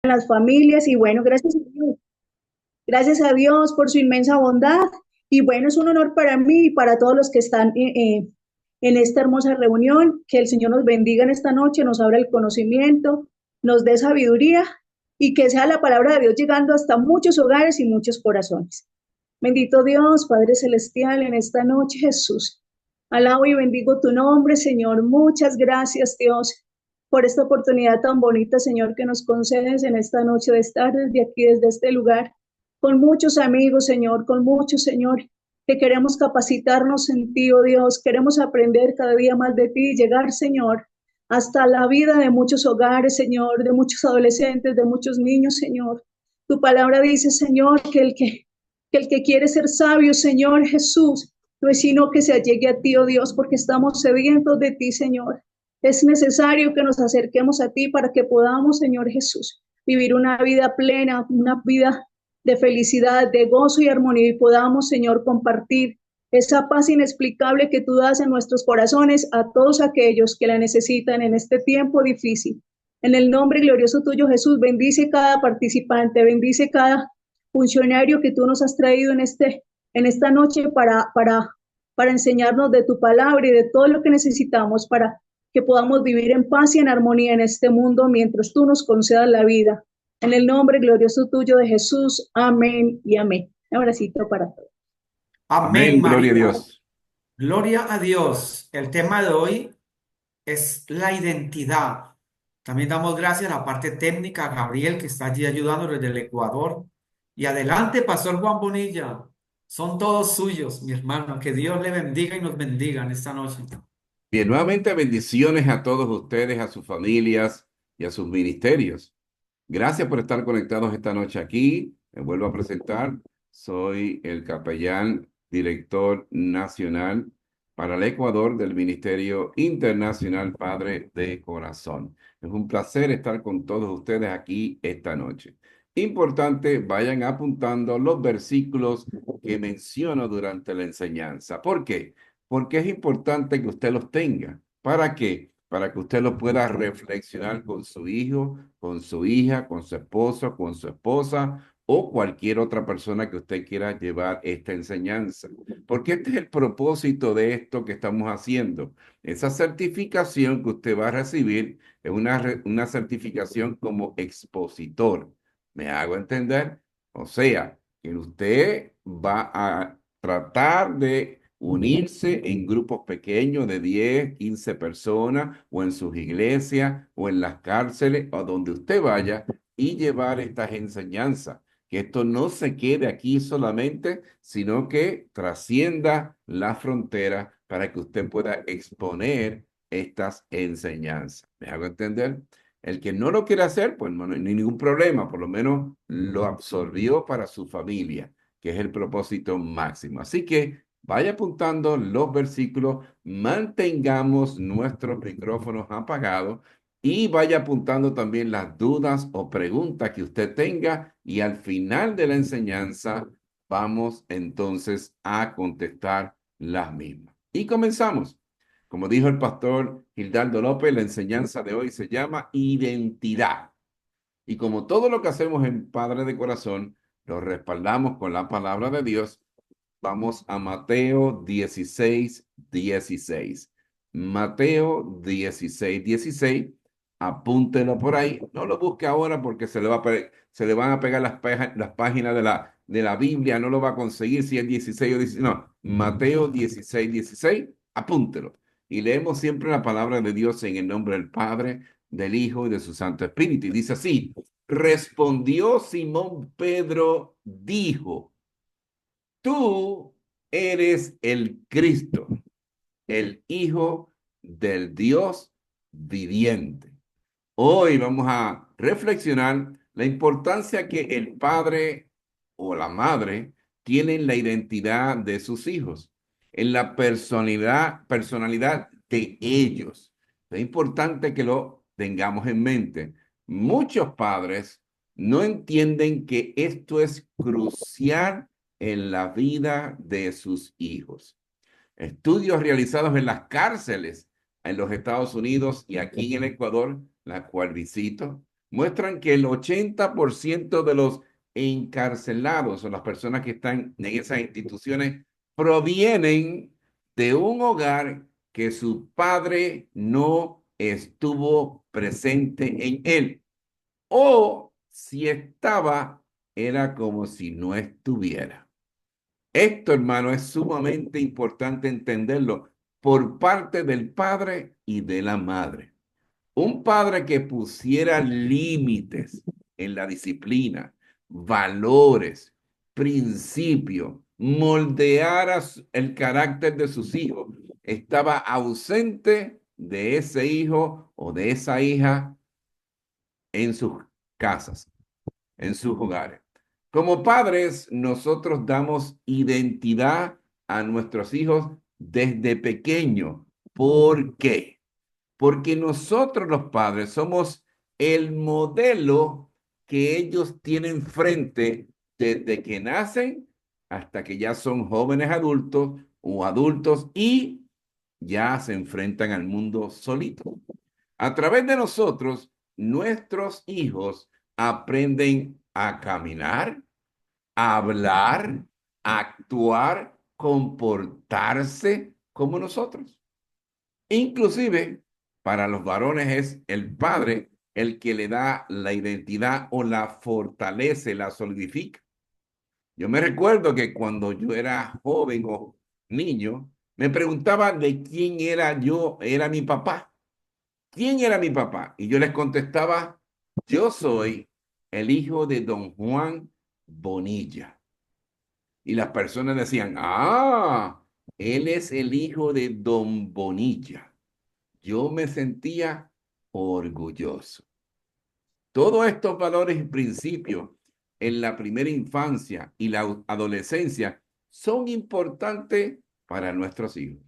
las familias y bueno, gracias a Dios por su inmensa bondad y bueno, es un honor para mí y para todos los que están en esta hermosa reunión, que el Señor nos bendiga en esta noche, nos abra el conocimiento, nos dé sabiduría y que sea la palabra de Dios llegando hasta muchos hogares y muchos corazones. Bendito Dios, Padre Celestial, en esta noche, Jesús. Alabo y bendigo tu nombre, Señor. Muchas gracias, Dios, por esta oportunidad tan bonita, Señor, que nos concedes en esta noche de estar desde aquí, desde este lugar, con muchos amigos, Señor, con muchos, Señor, que queremos capacitarnos en ti, oh Dios. Queremos aprender cada día más de ti y llegar, Señor, hasta la vida de muchos hogares, Señor, de muchos adolescentes, de muchos niños, Señor. Tu palabra dice, Señor, que el que quiere ser sabio, Señor Jesús, no es sino que se allegue a ti, oh Dios, porque estamos sedientos de ti, Señor. Es necesario que nos acerquemos a ti para que podamos, Señor Jesús, vivir una vida plena, una vida de felicidad, de gozo y armonía y podamos, Señor, compartir esa paz inexplicable que tú das en nuestros corazones a todos aquellos que la necesitan en este tiempo difícil. En el nombre glorioso tuyo, Jesús, bendice cada participante, bendice cada funcionario que tú nos has traído en esta noche para enseñarnos de tu palabra y de todo lo que necesitamos para que podamos vivir en paz y en armonía en este mundo mientras tú nos concedas la vida. En el nombre glorioso tuyo de Jesús, amén y amén. Un abracito para todos. Amén, Amén, gloria a María. Dios. Gloria a Dios. El tema de hoy es la identidad. También damos gracias a la parte técnica, a Gabriel, que está allí ayudando desde el Ecuador. Y adelante, Pastor Juan Bonilla. Son todos suyos, mi hermano. Que Dios le bendiga y nos bendiga en esta noche. Bien, nuevamente bendiciones a todos ustedes, a sus familias y a sus ministerios. Gracias por estar conectados esta noche aquí. Me vuelvo a presentar. Soy el capellán director nacional para el Ecuador del Ministerio Internacional Padre de Corazón. Es un placer estar con todos ustedes aquí esta noche. Importante, vayan apuntando los versículos que menciono durante la enseñanza. ¿Por qué? Porque es importante que usted los tenga. ¿Para qué? Para que usted lo pueda reflexionar con su hijo, con su hija, con su esposo, con su esposa o cualquier otra persona que usted quiera llevar esta enseñanza. Porque este es el propósito de esto que estamos haciendo. Esa certificación que usted va a recibir es una certificación como expositor. ¿Me hago entender? O sea, que usted va a tratar de unirse en grupos pequeños de 10, 15 personas o en sus iglesias o en las cárceles o donde usted vaya y llevar estas enseñanzas. Que esto no se quede aquí solamente, sino que trascienda la frontera para que usted pueda exponer estas enseñanzas. ¿Me hago entender? El que no lo quiere hacer, pues no hay ningún problema, por lo menos lo absorbió para su familia, que es el propósito máximo. Así que vaya apuntando los versículos, mantengamos nuestros micrófonos apagados y vaya apuntando también las dudas o preguntas que usted tenga y al final de la enseñanza vamos entonces a contestar las mismas. Y comenzamos. Como dijo el pastor Gildardo López, la enseñanza de hoy se llama identidad. Y como todo lo que hacemos en Padre de Corazón, lo respaldamos con la palabra de Dios. Vamos a Mateo 16, 16. Mateo 16, 16. Apúntelo por ahí. No lo busque ahora porque se le van a pegar las páginas de la Biblia. No lo va a conseguir si es 16 o 16. No, Mateo 16, 16. Apúntelo. Y leemos siempre la palabra de Dios en el nombre del Padre, del Hijo y de su Santo Espíritu. Y dice así: respondió Simón Pedro, dijo: tú eres el Cristo, el Hijo del Dios viviente. Hoy vamos a reflexionar la importancia que el padre o la madre tienen en la identidad de sus hijos, en la personalidad de ellos. Es importante que lo tengamos en mente. Muchos padres no entienden que esto es crucial en la vida de sus hijos. Estudios realizados en las cárceles en los Estados Unidos y aquí en el Ecuador, la cual visito, muestran que el 80% de los encarcelados o las personas que están en esas instituciones provienen de un hogar que su padre no estuvo presente en él. O si estaba, era como si no estuviera. Esto, hermano, es sumamente importante entenderlo por parte del padre y de la madre. Un padre que pusiera límites en la disciplina, valores, principios, moldeara el carácter de sus hijos, estaba ausente de ese hijo o de esa hija en sus casas, en sus hogares. Como padres, nosotros damos identidad a nuestros hijos desde pequeño. ¿Por qué? Porque nosotros los padres somos el modelo que ellos tienen frente desde que nacen hasta que ya son jóvenes adultos o adultos y ya se enfrentan al mundo solito. A través de nosotros, nuestros hijos aprenden a caminar, a hablar, a actuar, comportarse como nosotros. Inclusive, para los varones es el padre el que le da la identidad o la fortalece, la solidifica. Yo me recuerdo que cuando yo era joven o niño, me preguntaban de quién era mi papá. ¿Quién era mi papá? Y yo les contestaba, yo soy el hijo de don Juan Bonilla. Y las personas decían, él es el hijo de don Bonilla. Yo me sentía orgulloso. Todos estos valores y principios en la primera infancia y la adolescencia son importantes para nuestros hijos.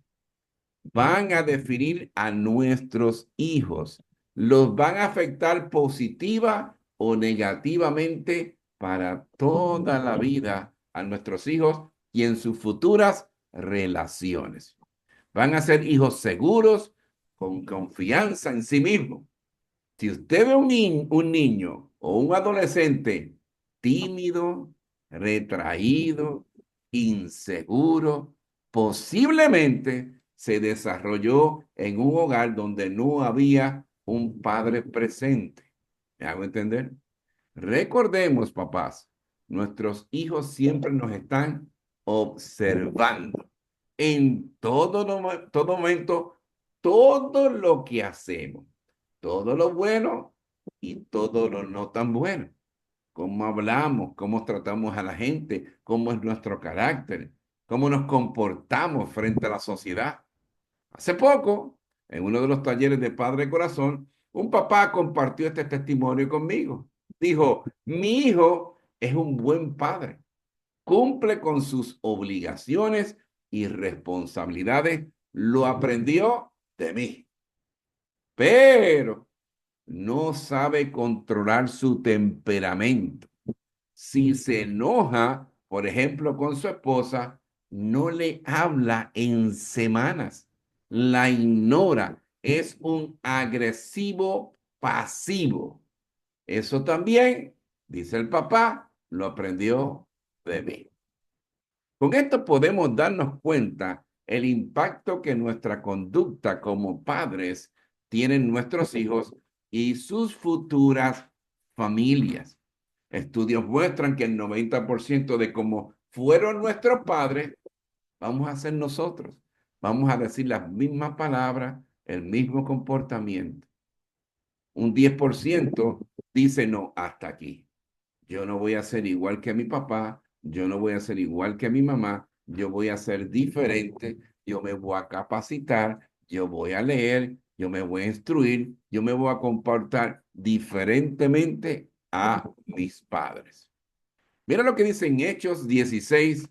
Van a definir a nuestros hijos. Los van a afectar positiva o negativamente para toda la vida a nuestros hijos y en sus futuras relaciones. Van a ser hijos seguros, con confianza en sí mismos. Si usted ve un niño o un adolescente tímido, retraído, inseguro, posiblemente se desarrolló en un hogar donde no había un padre presente. ¿Me hago entender? Recordemos, papás, nuestros hijos siempre nos están observando en todo momento, todo lo que hacemos, todo lo bueno y todo lo no tan bueno. Cómo hablamos, cómo tratamos a la gente, cómo es nuestro carácter, cómo nos comportamos frente a la sociedad. Hace poco, en uno de los talleres de Padre Corazón, un papá compartió este testimonio conmigo. Dijo, mi hijo es un buen padre, cumple con sus obligaciones y responsabilidades, lo aprendió de mí, pero no sabe controlar su temperamento. Si se enoja, por ejemplo, con su esposa, no le habla en semanas, la ignora, es un agresivo pasivo. Eso también, dice el papá, lo aprendió de mí. Con esto podemos darnos cuenta el impacto que nuestra conducta como padres tienen nuestros hijos y sus futuras familias. Estudios muestran que el 90% de cómo fueron nuestros padres, vamos a ser nosotros. Vamos a decir las mismas palabras, el mismo comportamiento. Un 10% dice no, hasta aquí. Yo no voy a ser igual que mi papá, yo no voy a ser igual que mi mamá, yo voy a ser diferente, yo me voy a capacitar, yo voy a leer, yo me voy a instruir, yo me voy a comportar diferentemente a mis padres. Mira lo que dice en Hechos 16,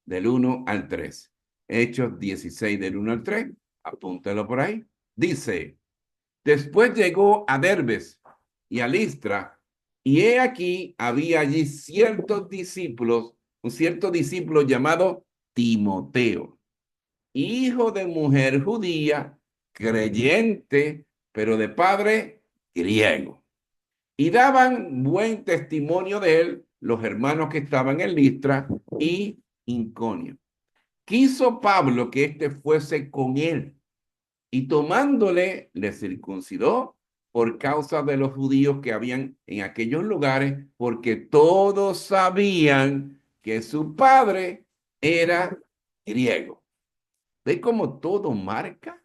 del 1 al 3. Hechos 16, del 1 al 3. Apúntalo por ahí. Dice, después llegó a Derbes y a Listra, y he aquí había allí un cierto discípulo llamado Timoteo, hijo de mujer judía, creyente, pero de padre griego. y daban buen testimonio de él los hermanos que estaban en Listra y Iconio. Quiso Pablo que éste fuese con él, y tomándole, le circuncidó por causa de los judíos que habían en aquellos lugares, porque todos sabían que su padre era griego. ¿Ve cómo todo marca?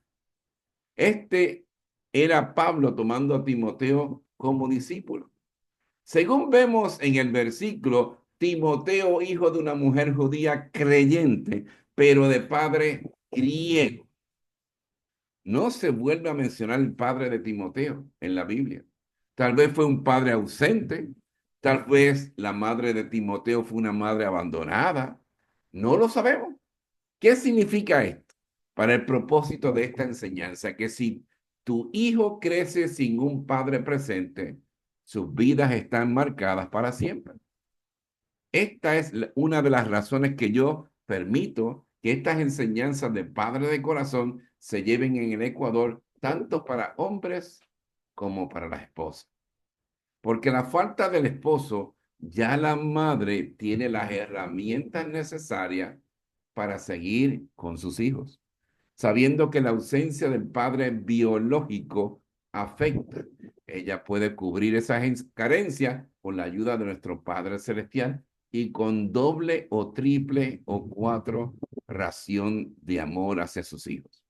Este era Pablo tomando a Timoteo como discípulo. Según vemos en el versículo, Timoteo, hijo de una mujer judía creyente, pero de padre griego. No se vuelve a mencionar el padre de Timoteo en la Biblia. Tal vez fue un padre ausente, tal vez la madre de Timoteo fue una madre abandonada. No lo sabemos. ¿Qué significa esto? Para el propósito de esta enseñanza, que si tu hijo crece sin un padre presente, sus vidas están marcadas para siempre. Esta es una de las razones que yo permito que estas enseñanzas de padre de corazón se lleven en el Ecuador, tanto para hombres como para las esposas. Porque la falta del esposo, ya la madre tiene las herramientas necesarias para seguir con sus hijos, sabiendo que la ausencia del padre biológico afecta. Ella puede cubrir esas carencias con la ayuda de nuestro Padre Celestial y con doble o triple o cuatro ración de amor hacia sus hijos.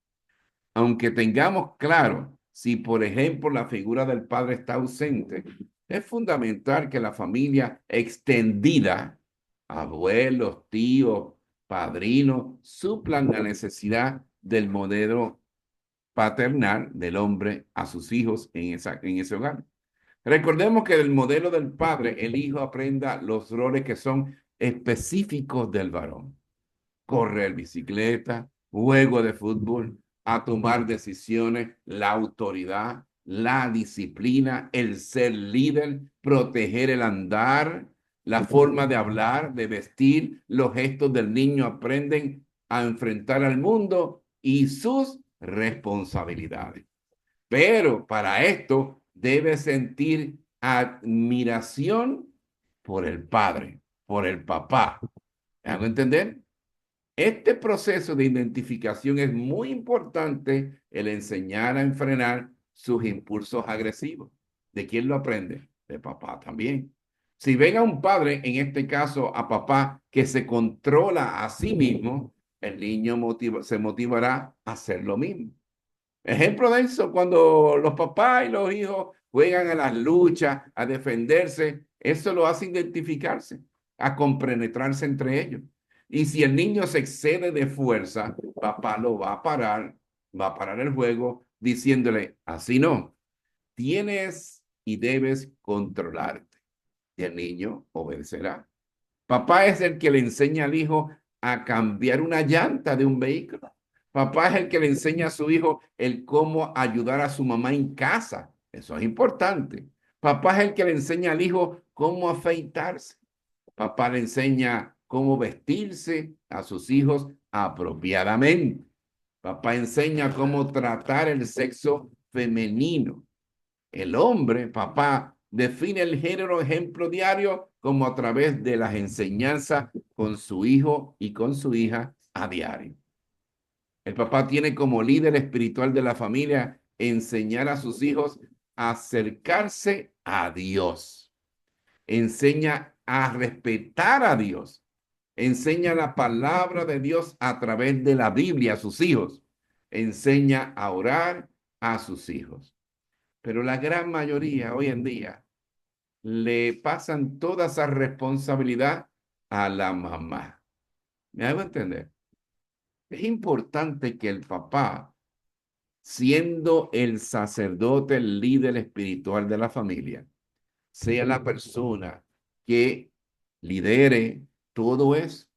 Aunque tengamos claro si, por ejemplo, la figura del padre está ausente, es fundamental que la familia extendida, abuelos, tíos, padrinos, suplan la necesidad del modelo paternal del hombre a sus hijos en ese hogar. Recordemos que del modelo del padre, el hijo aprenda los roles que son específicos del varón: correr bicicleta, juego de fútbol, a tomar decisiones, la autoridad, la disciplina, el ser líder, proteger el andar, la forma de hablar, de vestir, los gestos del niño aprenden a enfrentar al mundo y sus responsabilidades. Pero para esto debe sentir admiración por el padre, por el papá. ¿Me hago entender? Este proceso de identificación es muy importante, el enseñar a enfrenar sus impulsos agresivos. ¿De quién lo aprende? De papá también. Si ven a un padre, en este caso a papá, que se controla a sí mismo, el niño se motivará a hacer lo mismo. Ejemplo de eso, cuando los papás y los hijos juegan a las luchas, a defenderse, eso lo hace identificarse, a compenetrarse entre ellos. Y si el niño se excede de fuerza, papá lo va a parar el juego diciéndole, así no, tienes y debes controlarte. Y el niño obedecerá. Papá es el que le enseña al hijo a cambiar una llanta de un vehículo. Papá es el que le enseña a su hijo el cómo ayudar a su mamá en casa. Eso es importante. Papá es el que le enseña al hijo cómo afeitarse. Papá le enseña cómo vestirse a sus hijos apropiadamente. Papá enseña cómo tratar el sexo femenino. El hombre, papá, define el género ejemplo diario como a través de las enseñanzas con su hijo y con su hija a diario. El papá tiene como líder espiritual de la familia enseñar a sus hijos a acercarse a Dios. Enseña a respetar a Dios. Enseña la palabra de Dios a través de la Biblia a sus hijos. Enseña a orar a sus hijos. Pero la gran mayoría hoy en día le pasan toda esa responsabilidad a la mamá. ¿Me hago entender? Es importante que el papá, siendo el sacerdote, el líder espiritual de la familia, sea la persona que lidere todo eso.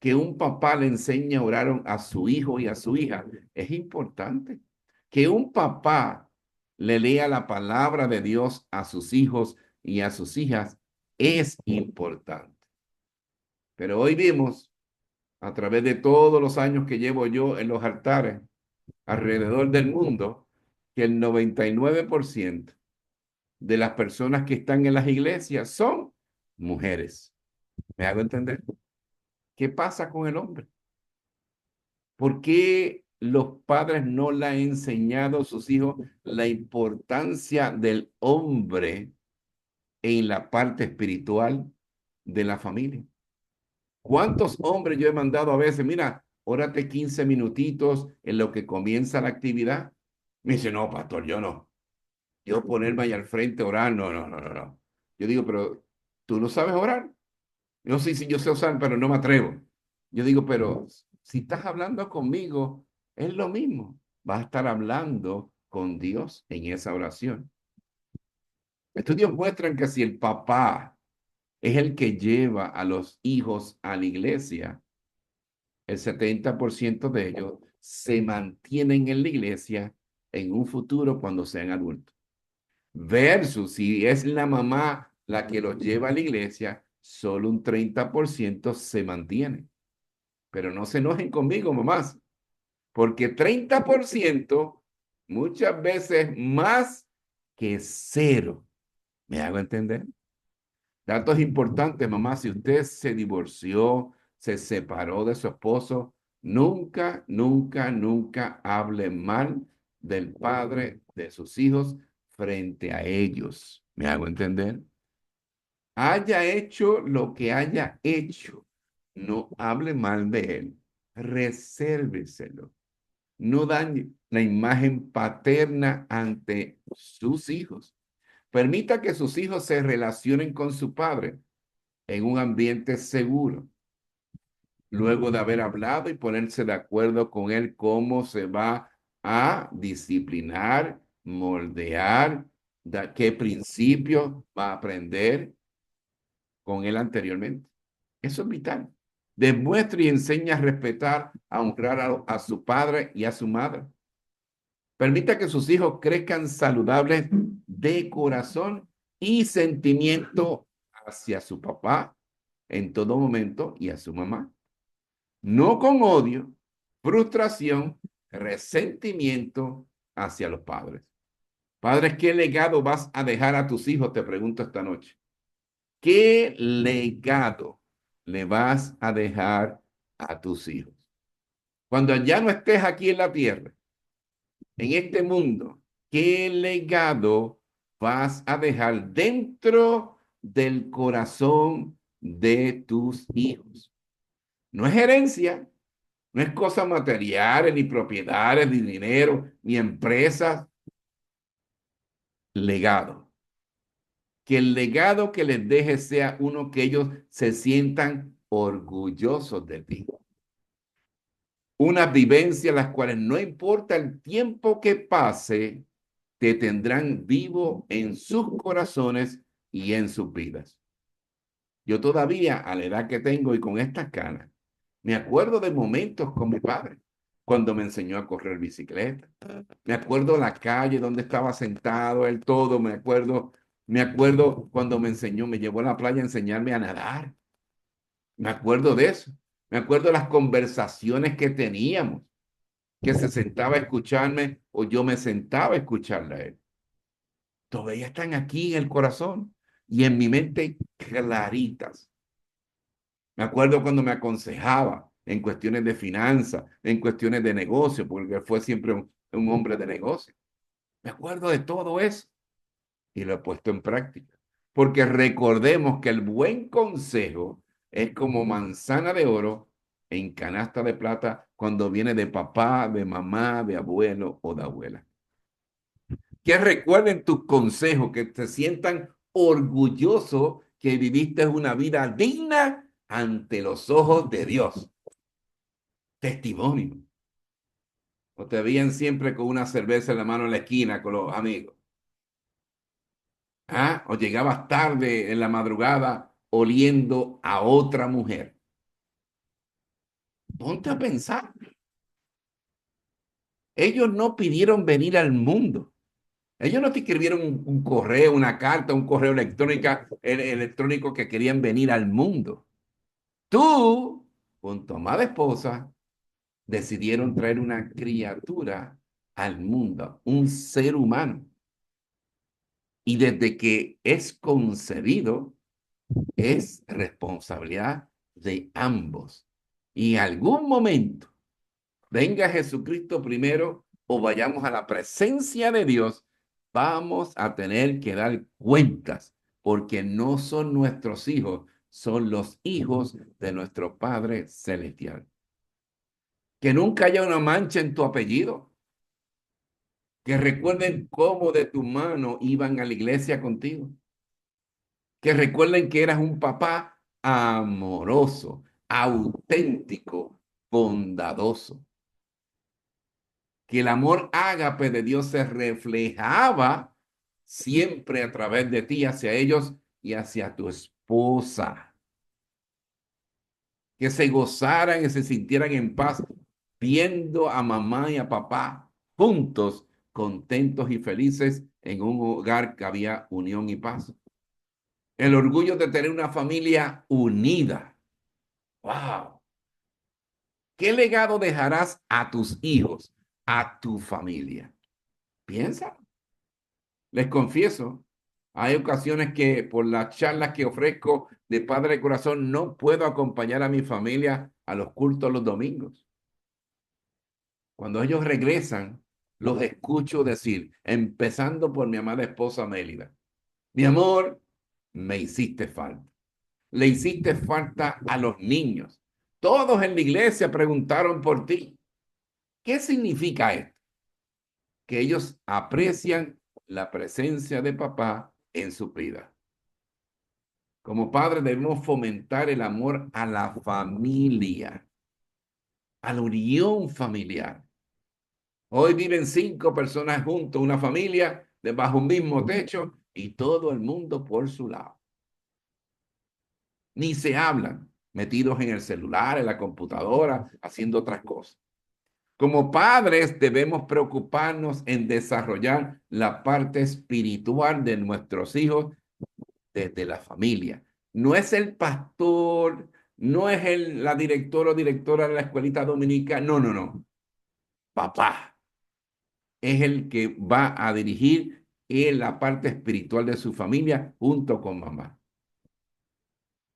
Que un papá le enseñe a orar a su hijo y a su hija es importante. Que un papá le lea la palabra de Dios a sus hijos y a sus hijas es importante. Pero hoy vimos, a través de todos los años que llevo yo en los altares alrededor del mundo, que el 99% de las personas que están en las iglesias son mujeres. ¿Me hago entender? ¿Qué pasa con el hombre? ¿Por qué los padres no le han enseñado a sus hijos la importancia del hombre en la parte espiritual de la familia? ¿Cuántos hombres yo he mandado a veces? Mira, órate 15 minutitos en lo que comienza la actividad. Me dice, no, pastor, yo no. Yo ponerme ahí al frente a orar, no, no, no, no, no. Yo digo, pero ¿tú no sabes orar? Yo sí, sí, yo sé usar, pero no me atrevo. Yo digo, pero si estás hablando conmigo, es lo mismo. Vas a estar hablando con Dios en esa oración. Estudios muestran que si el papá es el que lleva a los hijos a la iglesia, el 70% de ellos se mantienen en la iglesia en un futuro cuando sean adultos. Versus si es la mamá la que los lleva a la iglesia, solo un 30% se mantiene. Pero no se enojen conmigo, mamás, porque 30% muchas veces más que cero. ¿Me hago entender? Datos importantes, mamá, si usted se divorció, se separó de su esposo, nunca, nunca, nunca hable mal del padre de sus hijos frente a ellos. ¿Me hago entender? Haya hecho lo que haya hecho, no hable mal de él, resérveselo. No dañe la imagen paterna ante sus hijos. Permita que sus hijos se relacionen con su padre en un ambiente seguro. Luego de haber hablado y ponerse de acuerdo con él cómo se va a disciplinar, moldear, qué principios va a aprender con él anteriormente. Eso es vital. Demuestre y enseña a respetar, a honrar a su padre y a su madre. Permita que sus hijos crezcan saludables de corazón y sentimiento hacia su papá en todo momento y a su mamá. No con odio, frustración, resentimiento hacia los padres. Padres, ¿qué legado vas a dejar a tus hijos? Te pregunto esta noche. ¿Qué legado le vas a dejar a tus hijos? Cuando ya no estés aquí en la tierra, en este mundo, ¿qué legado vas a dejar dentro del corazón de tus hijos? No es herencia, no es cosas materiales, ni propiedades, ni dinero, ni empresas. Legado. Que el legado que les dejes sea uno que ellos se sientan orgullosos de ti. Unas vivencias las cuales no importa el tiempo que pase, te tendrán vivo en sus corazones y en sus vidas. Yo todavía, a la edad que tengo y con estas canas, me acuerdo de momentos con mi padre, cuando me enseñó a correr bicicleta. Me acuerdo la calle donde estaba sentado, él todo, me acuerdo cuando me enseñó, me llevó a la playa a enseñarme a nadar. Me acuerdo de eso. Me acuerdo de las conversaciones que teníamos, que se sentaba a escucharme o yo me sentaba a escucharle a él. Todavía están aquí en el corazón y en mi mente claritas. Me acuerdo cuando me aconsejaba en cuestiones de finanzas, en cuestiones de negocio, porque fue siempre un hombre de negocio. Me acuerdo de todo eso y lo he puesto en práctica. Porque recordemos que el buen consejo es como manzana de oro en canasta de plata cuando viene de papá, de mamá, de abuelo o de abuela. Que recuerden tus consejos, que te sientan orgulloso que viviste una vida digna ante los ojos de Dios. Testimonio. O te veían siempre con una cerveza en la mano en la esquina con los amigos. ¿Ah? O llegabas tarde en la madrugada oliendo a otra mujer. Ponte a pensar. Ellos no pidieron venir al mundo. Ellos no te escribieron un correo, una carta, un correo electrónico que querían venir al mundo. Tú, con tu amada esposa, decidieron traer una criatura al mundo, un ser humano. Y desde que es concebido, es responsabilidad de ambos. Y en algún momento, venga Jesucristo primero o vayamos a la presencia de Dios, vamos a tener que dar cuentas, porque no son nuestros hijos, son los hijos de nuestro Padre Celestial. Que nunca haya una mancha en tu apellido. Que recuerden cómo de tu mano iban a la iglesia contigo. Que recuerden que eras un papá amoroso, auténtico, bondadoso. Que el amor ágape de Dios se reflejaba siempre a través de ti hacia ellos y hacia tu esposa. Que se gozaran y se sintieran en paz viendo a mamá y a papá juntos, contentos y felices en un hogar que había unión y paz. El orgullo de tener una familia unida. ¡Wow! ¿Qué legado dejarás a tus hijos, a tu familia? Piensa. Les confieso, hay ocasiones que por las charlas que ofrezco de Padre de Corazón no puedo acompañar a mi familia a los cultos los domingos. Cuando ellos regresan, los escucho decir, empezando por mi amada esposa Mélida, mi amor, me hiciste falta. Le hiciste falta a los niños. Todos en la iglesia preguntaron por ti. ¿Qué significa esto? Que ellos aprecian la presencia de papá en su vida. Como padres debemos fomentar el amor a la familia, a la unión familiar. Hoy viven 5 personas juntos, una familia, bajo un mismo techo y todo el mundo por su lado. Ni se hablan, metidos en el celular, en la computadora, haciendo otras cosas. Como padres debemos preocuparnos en desarrollar la parte espiritual de nuestros hijos desde la familia. No es el pastor, no es la directora o directora de la escuelita dominica, no. Papá es el que va a dirigir en la parte espiritual de su familia junto con mamá.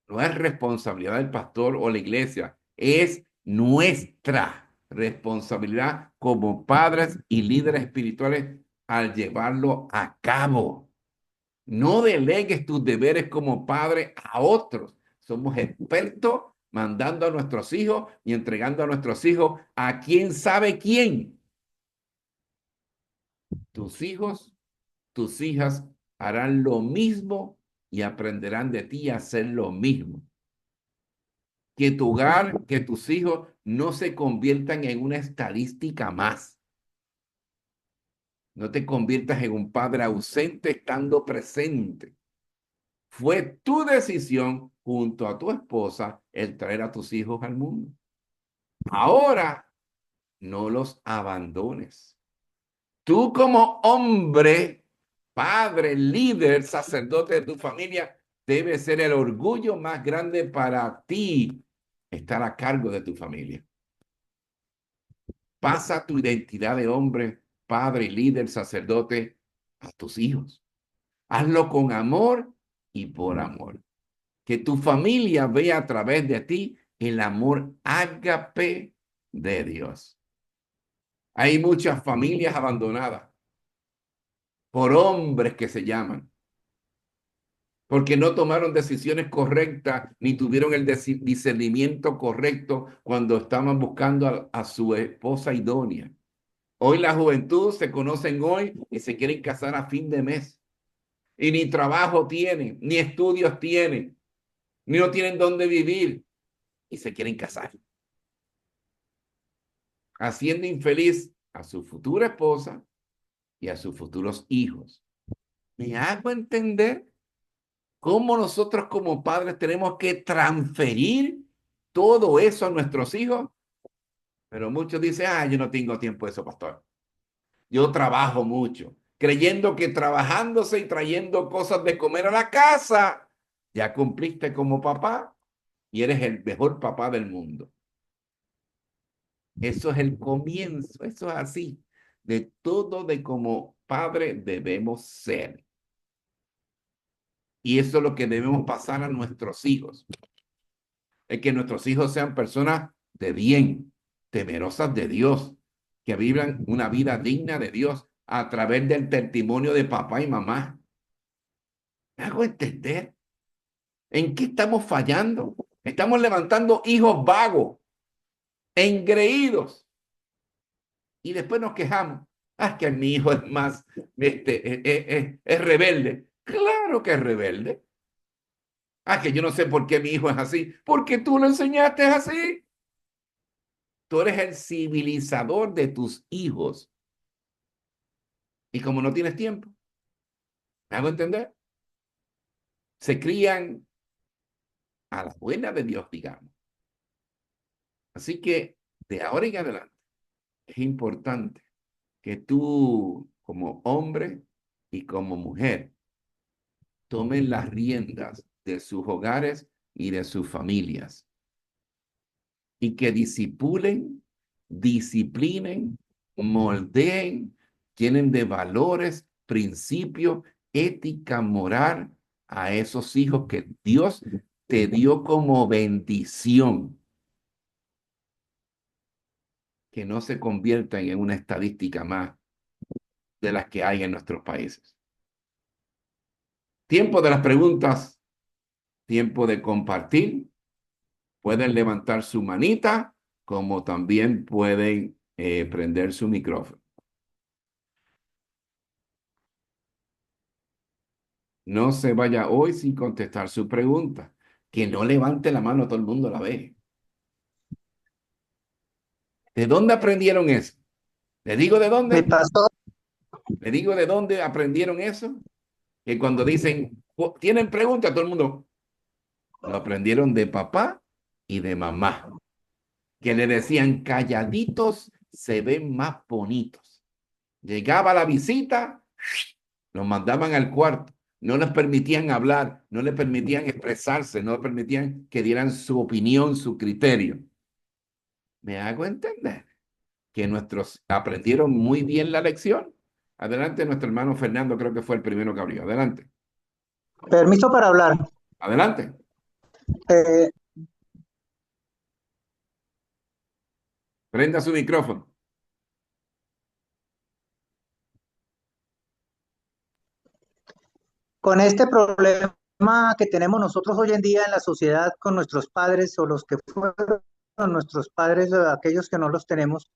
No es responsabilidad del pastor o la iglesia, es nuestra responsabilidad como padres y líderes espirituales al llevarlo a cabo. No delegues tus deberes como padre a otros. Somos expertos mandando a nuestros hijos y entregando a nuestros hijos a quién sabe quién. Tus hijos, tus hijas harán lo mismo y aprenderán de ti a hacer lo mismo. Que tu hogar, que tus hijos no se conviertan en una estadística más. No te conviertas en un padre ausente estando presente. Fue tu decisión junto a tu esposa el traer a tus hijos al mundo. Ahora no los abandones. Tú como hombre, padre, líder, sacerdote de tu familia, debe ser el orgullo más grande para ti estar a cargo de tu familia. Pasa tu identidad de hombre, padre, líder, sacerdote a tus hijos. Hazlo con amor y por amor. Que tu familia vea a través de ti el amor ágape de Dios. Hay muchas familias abandonadas por hombres que se llaman, porque no tomaron decisiones correctas ni tuvieron el discernimiento correcto cuando estaban buscando a su esposa idónea. Hoy la juventud se conocen hoy y se quieren casar a fin de mes. Y ni trabajo tienen, ni estudios tienen, ni no tienen dónde vivir y se quieren casar. Haciendo infeliz a su futura esposa y a sus futuros hijos. ¿Me hago entender cómo nosotros como padres tenemos que transferir todo eso a nuestros hijos? Pero muchos dicen, yo no tengo tiempo de eso, pastor. Yo trabajo mucho, creyendo que trabajándose y trayendo cosas de comer a la casa, ya cumpliste como papá y eres el mejor papá del mundo. Eso es el comienzo, eso es así, de todo de como padre debemos ser. Y eso es lo que debemos pasar a nuestros hijos. Es que nuestros hijos sean personas de bien, temerosas de Dios, que vivan una vida digna de Dios a través del testimonio de papá y mamá. ¿Me hago entender? ¿En qué estamos fallando? Estamos levantando hijos vagos, engreídos. Y después nos quejamos. Ah, que mi hijo es más, es rebelde. Claro que es rebelde. Ah, que yo no sé por qué mi hijo es así. Porque tú lo enseñaste así. Tú eres el civilizador de tus hijos. Y como no tienes tiempo, ¿me hago entender? Se crían a la buena de Dios, digamos. Así que de ahora en adelante es importante que tú, como hombre y como mujer, tomen las riendas de sus hogares y de sus familias y que disciplinen, moldeen, llenen de valores, principios, ética, moral a esos hijos que Dios te dio como bendición. Que no se conviertan en una estadística más de las que hay en nuestros países. Tiempo de las preguntas, tiempo de compartir. Pueden levantar su manita, como también pueden prender su micrófono. No se vaya hoy sin contestar su pregunta. Que no levante la mano, todo el mundo la ve. ¿De dónde aprendieron eso? ¿Le digo de Mi dónde? pastor, ¿Le digo de dónde aprendieron eso? Que cuando dicen, ¿tienen preguntas? Todo el mundo lo aprendieron de papá y de mamá. Que le decían, calladitos se ven más bonitos. Llegaba la visita, los mandaban al cuarto, no les permitían hablar, no les permitían expresarse, no les permitían que dieran su opinión, su criterio. ¿Me hago entender? Que nuestros aprendieron muy bien la lección. Adelante, nuestro hermano Fernando, creo que fue el primero que abrió. Adelante, permiso para hablar. adelante. Eh, Prenda su micrófono. con este problema que tenemos nosotros hoy en día en la sociedad con nuestros padres o los que fueron nuestros padres, aquellos que no los tenemos.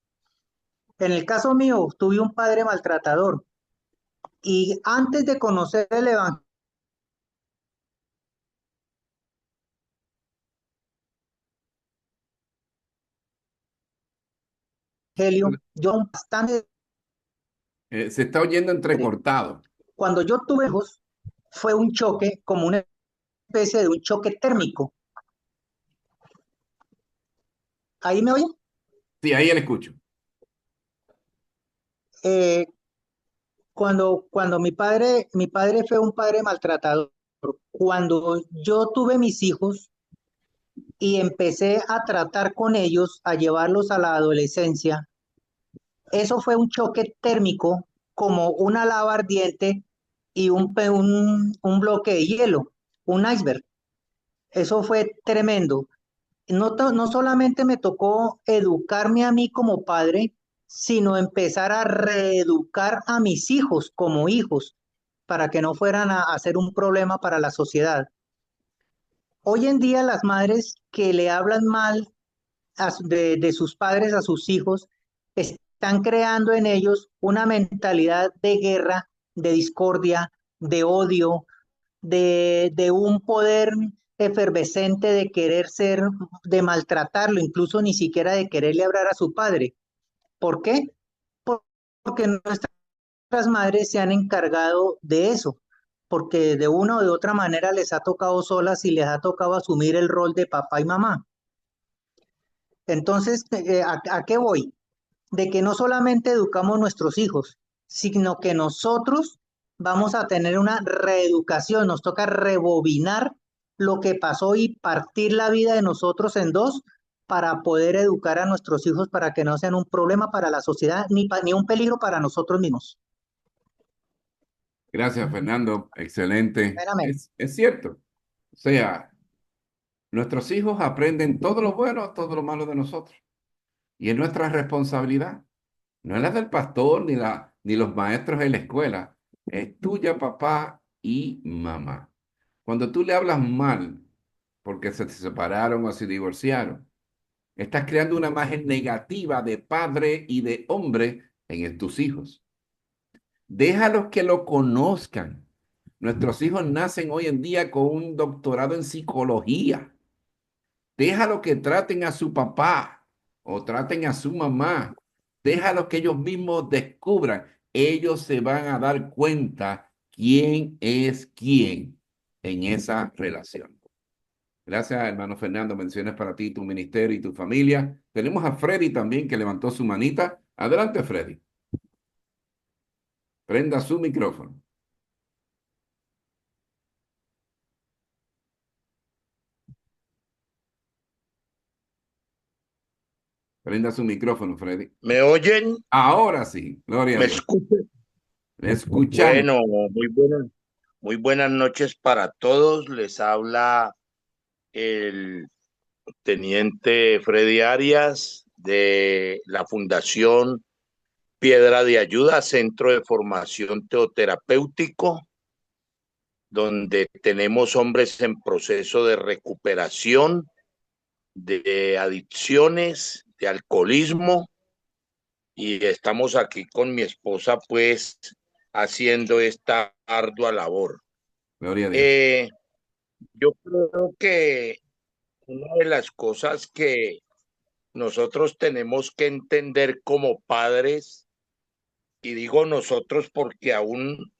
En el caso mío, tuve un padre maltratador y antes de conocer el evangelio, yo bastante, Se está oyendo entrecortado. cuando yo tuve hijos, fue un choque, como una especie de un choque térmico. ¿Ahí me oye? Sí, ahí le escucho. Eh, cuando mi padre fue un padre maltratador, cuando yo tuve mis hijos y empecé a tratar con ellos, a llevarlos a la adolescencia, eso fue un choque térmico como una lava ardiente y un bloque de hielo, un iceberg. Eso fue tremendo. No solamente me tocó educarme a mí como padre, sino empezar a reeducar a mis hijos como hijos para que no fueran a ser un problema para la sociedad. Hoy en día las madres que le hablan mal de sus padres a sus hijos están creando en ellos una mentalidad de guerra, de discordia, de odio, de un poder efervescente de querer ser, de maltratarlo, incluso ni siquiera de quererle hablar a su padre. ¿Por qué? Porque nuestras madres se han encargado de eso, porque de una o de otra manera les ha tocado solas y les ha tocado asumir el rol de papá y mamá. Entonces, ¿a qué voy? De que no solamente educamos nuestros hijos, sino que nosotros vamos a tener una reeducación, nos toca rebobinar lo que pasó y partir la vida de nosotros en dos para poder educar a nuestros hijos para que no sean un problema para la sociedad ni un peligro para nosotros mismos. Gracias, Fernando. Excelente. Veramente. Es cierto. O sea, nuestros hijos aprenden todo lo bueno, todo lo malo de nosotros. Y es nuestra responsabilidad. No es la del pastor ni los maestros en la escuela. Es tuya, papá y mamá. Cuando tú le hablas mal porque se separaron o se divorciaron, estás creando una imagen negativa de padre y de hombre en tus hijos. Déjalos que lo conozcan. Nuestros hijos nacen hoy en día con un doctorado en psicología. Déjalos que traten a su papá o traten a su mamá. Déjalos que ellos mismos descubran. Ellos se van a dar cuenta quién es quién en esa relación. Gracias, hermano Fernando. Menciones para ti, tu ministerio y tu familia. Tenemos a Freddy también que levantó su manita. Adelante, Freddy. Prenda su micrófono. Prenda su micrófono, Freddy. ¿Me oyen? Ahora sí, gloria a ¿Me Dios. escuchan? Le escuchamos. Bueno, muy buenas noches para todos. Les habla el teniente Freddy Arias de la Fundación Piedra de Ayuda, Centro de Formación Teoterapéutico, donde tenemos hombres en proceso de recuperación de adicciones, de alcoholismo, y estamos aquí con mi esposa, pues, haciendo esta ardua labor. Gloria a Dios. Yo creo que una de las cosas que nosotros tenemos que entender como padres, y digo nosotros porque aún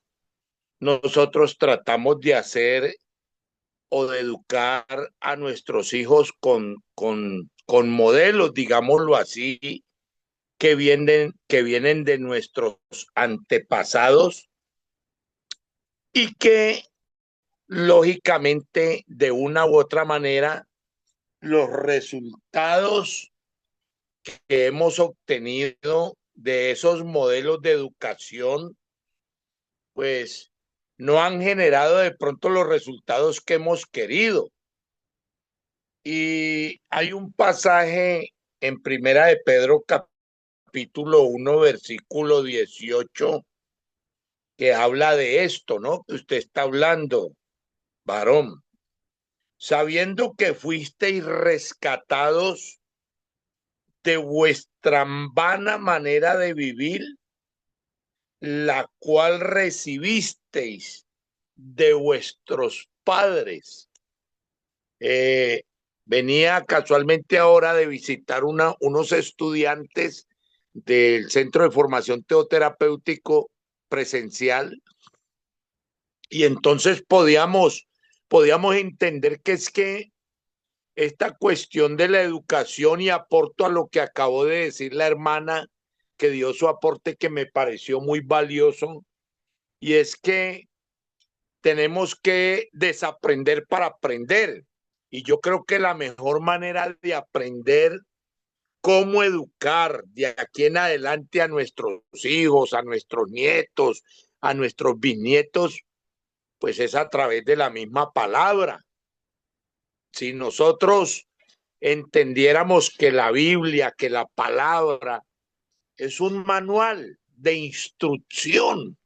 nosotros tratamos de hacer o de educar a nuestros hijos con modelos, digámoslo así, que vienen de nuestros antepasados y que lógicamente de una u otra manera los resultados que hemos obtenido de esos modelos de educación pues no han generado de pronto los resultados que hemos querido. Y hay un pasaje en Primera de Pedro capítulo 1 versículo 18 que habla de esto, ¿no? Que usted está hablando, varón, sabiendo que fuisteis rescatados de vuestra vana manera de vivir, la cual recibisteis de vuestros padres. Venía casualmente ahora de visitar unos estudiantes del Centro de Formación Teoterapéutico presencial y entonces podíamos entender que es que esta cuestión de la educación, y aporto a lo que acabó de decir la hermana, que dio su aporte que me pareció muy valioso, y es que tenemos que desaprender para aprender. Y yo creo que la mejor manera de aprender cómo educar de aquí en adelante a nuestros hijos, a nuestros nietos, a nuestros bisnietos, pues es a través de la misma palabra. Si nosotros entendiéramos que la Biblia, que la palabra es un manual de instrucción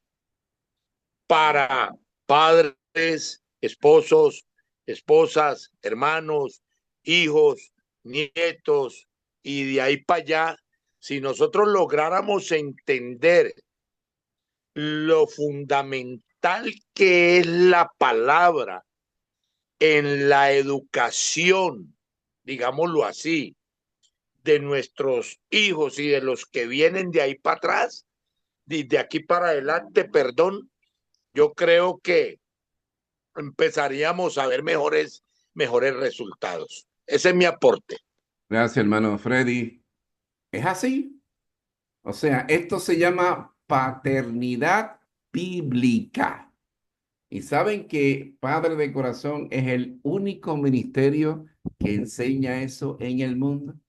para padres, esposos, esposas, hermanos, hijos, nietos, y de ahí para allá, si nosotros lográramos entender lo fundamental que es la palabra en la educación, digámoslo así, de nuestros hijos y de los que vienen de ahí para atrás, desde aquí para adelante, perdón, yo creo que empezaríamos a ver mejores resultados. Ese es mi aporte. Gracias, hermano Freddy. Es así. O sea, esto se llama paternidad bíblica. Y saben que Padre de Corazón es el único ministerio que enseña eso en el mundo.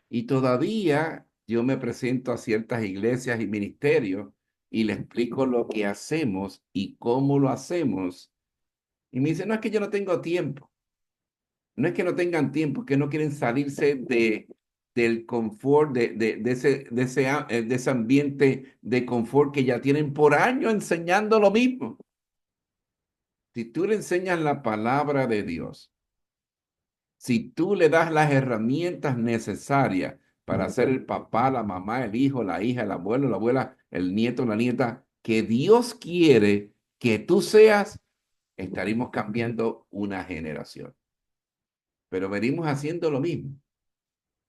Y todavía yo me presento a ciertas iglesias y ministerios y le explico lo que hacemos y cómo lo hacemos. Y me dice, no es que yo no tengo tiempo. No es que no tengan tiempo, es que no quieren salirse del confort, de ese ambiente de confort que ya tienen por años enseñando lo mismo. Si tú le enseñas la palabra de Dios, si tú le das las herramientas necesarias para ser el papá, la mamá, el hijo, la hija, el abuelo, la abuela, el nieto, la nieta, que Dios quiere que tú seas, estaremos cambiando una generación. Pero venimos haciendo lo mismo.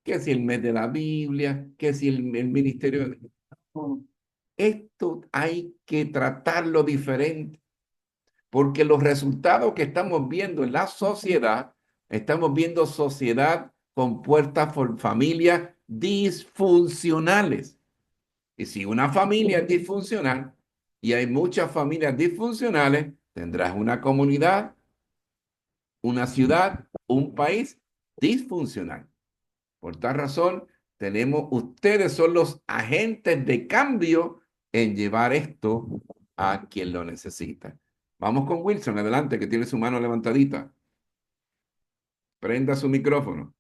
Que si el mes de la Biblia, que si el ministerio. No. Esto hay que tratarlo diferente, porque los resultados que estamos viendo en la sociedad, estamos viendo sociedad compuesta por familias disfuncionales. Y si una familia es disfuncional y hay muchas familias disfuncionales, tendrás una comunidad, una ciudad, un país disfuncional. Por tal razón, ustedes son los agentes de cambio en llevar esto a quien lo necesita. Vamos con Wilson, adelante, que tiene su mano levantadita. Prenda su micrófono.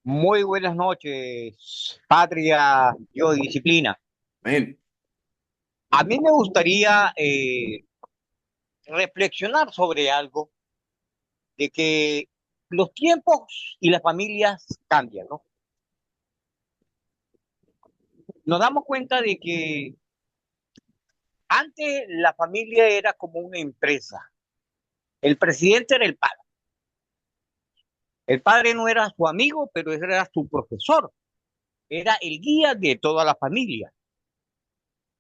Muy buenas noches, Patria, yo y Disciplina. Amén. A mí me gustaría reflexionar sobre algo de que los tiempos y las familias cambian, ¿no? Nos damos cuenta de que antes la familia era como una empresa. El presidente era el padre. El padre no era su amigo, pero era su profesor. Era el guía de toda la familia.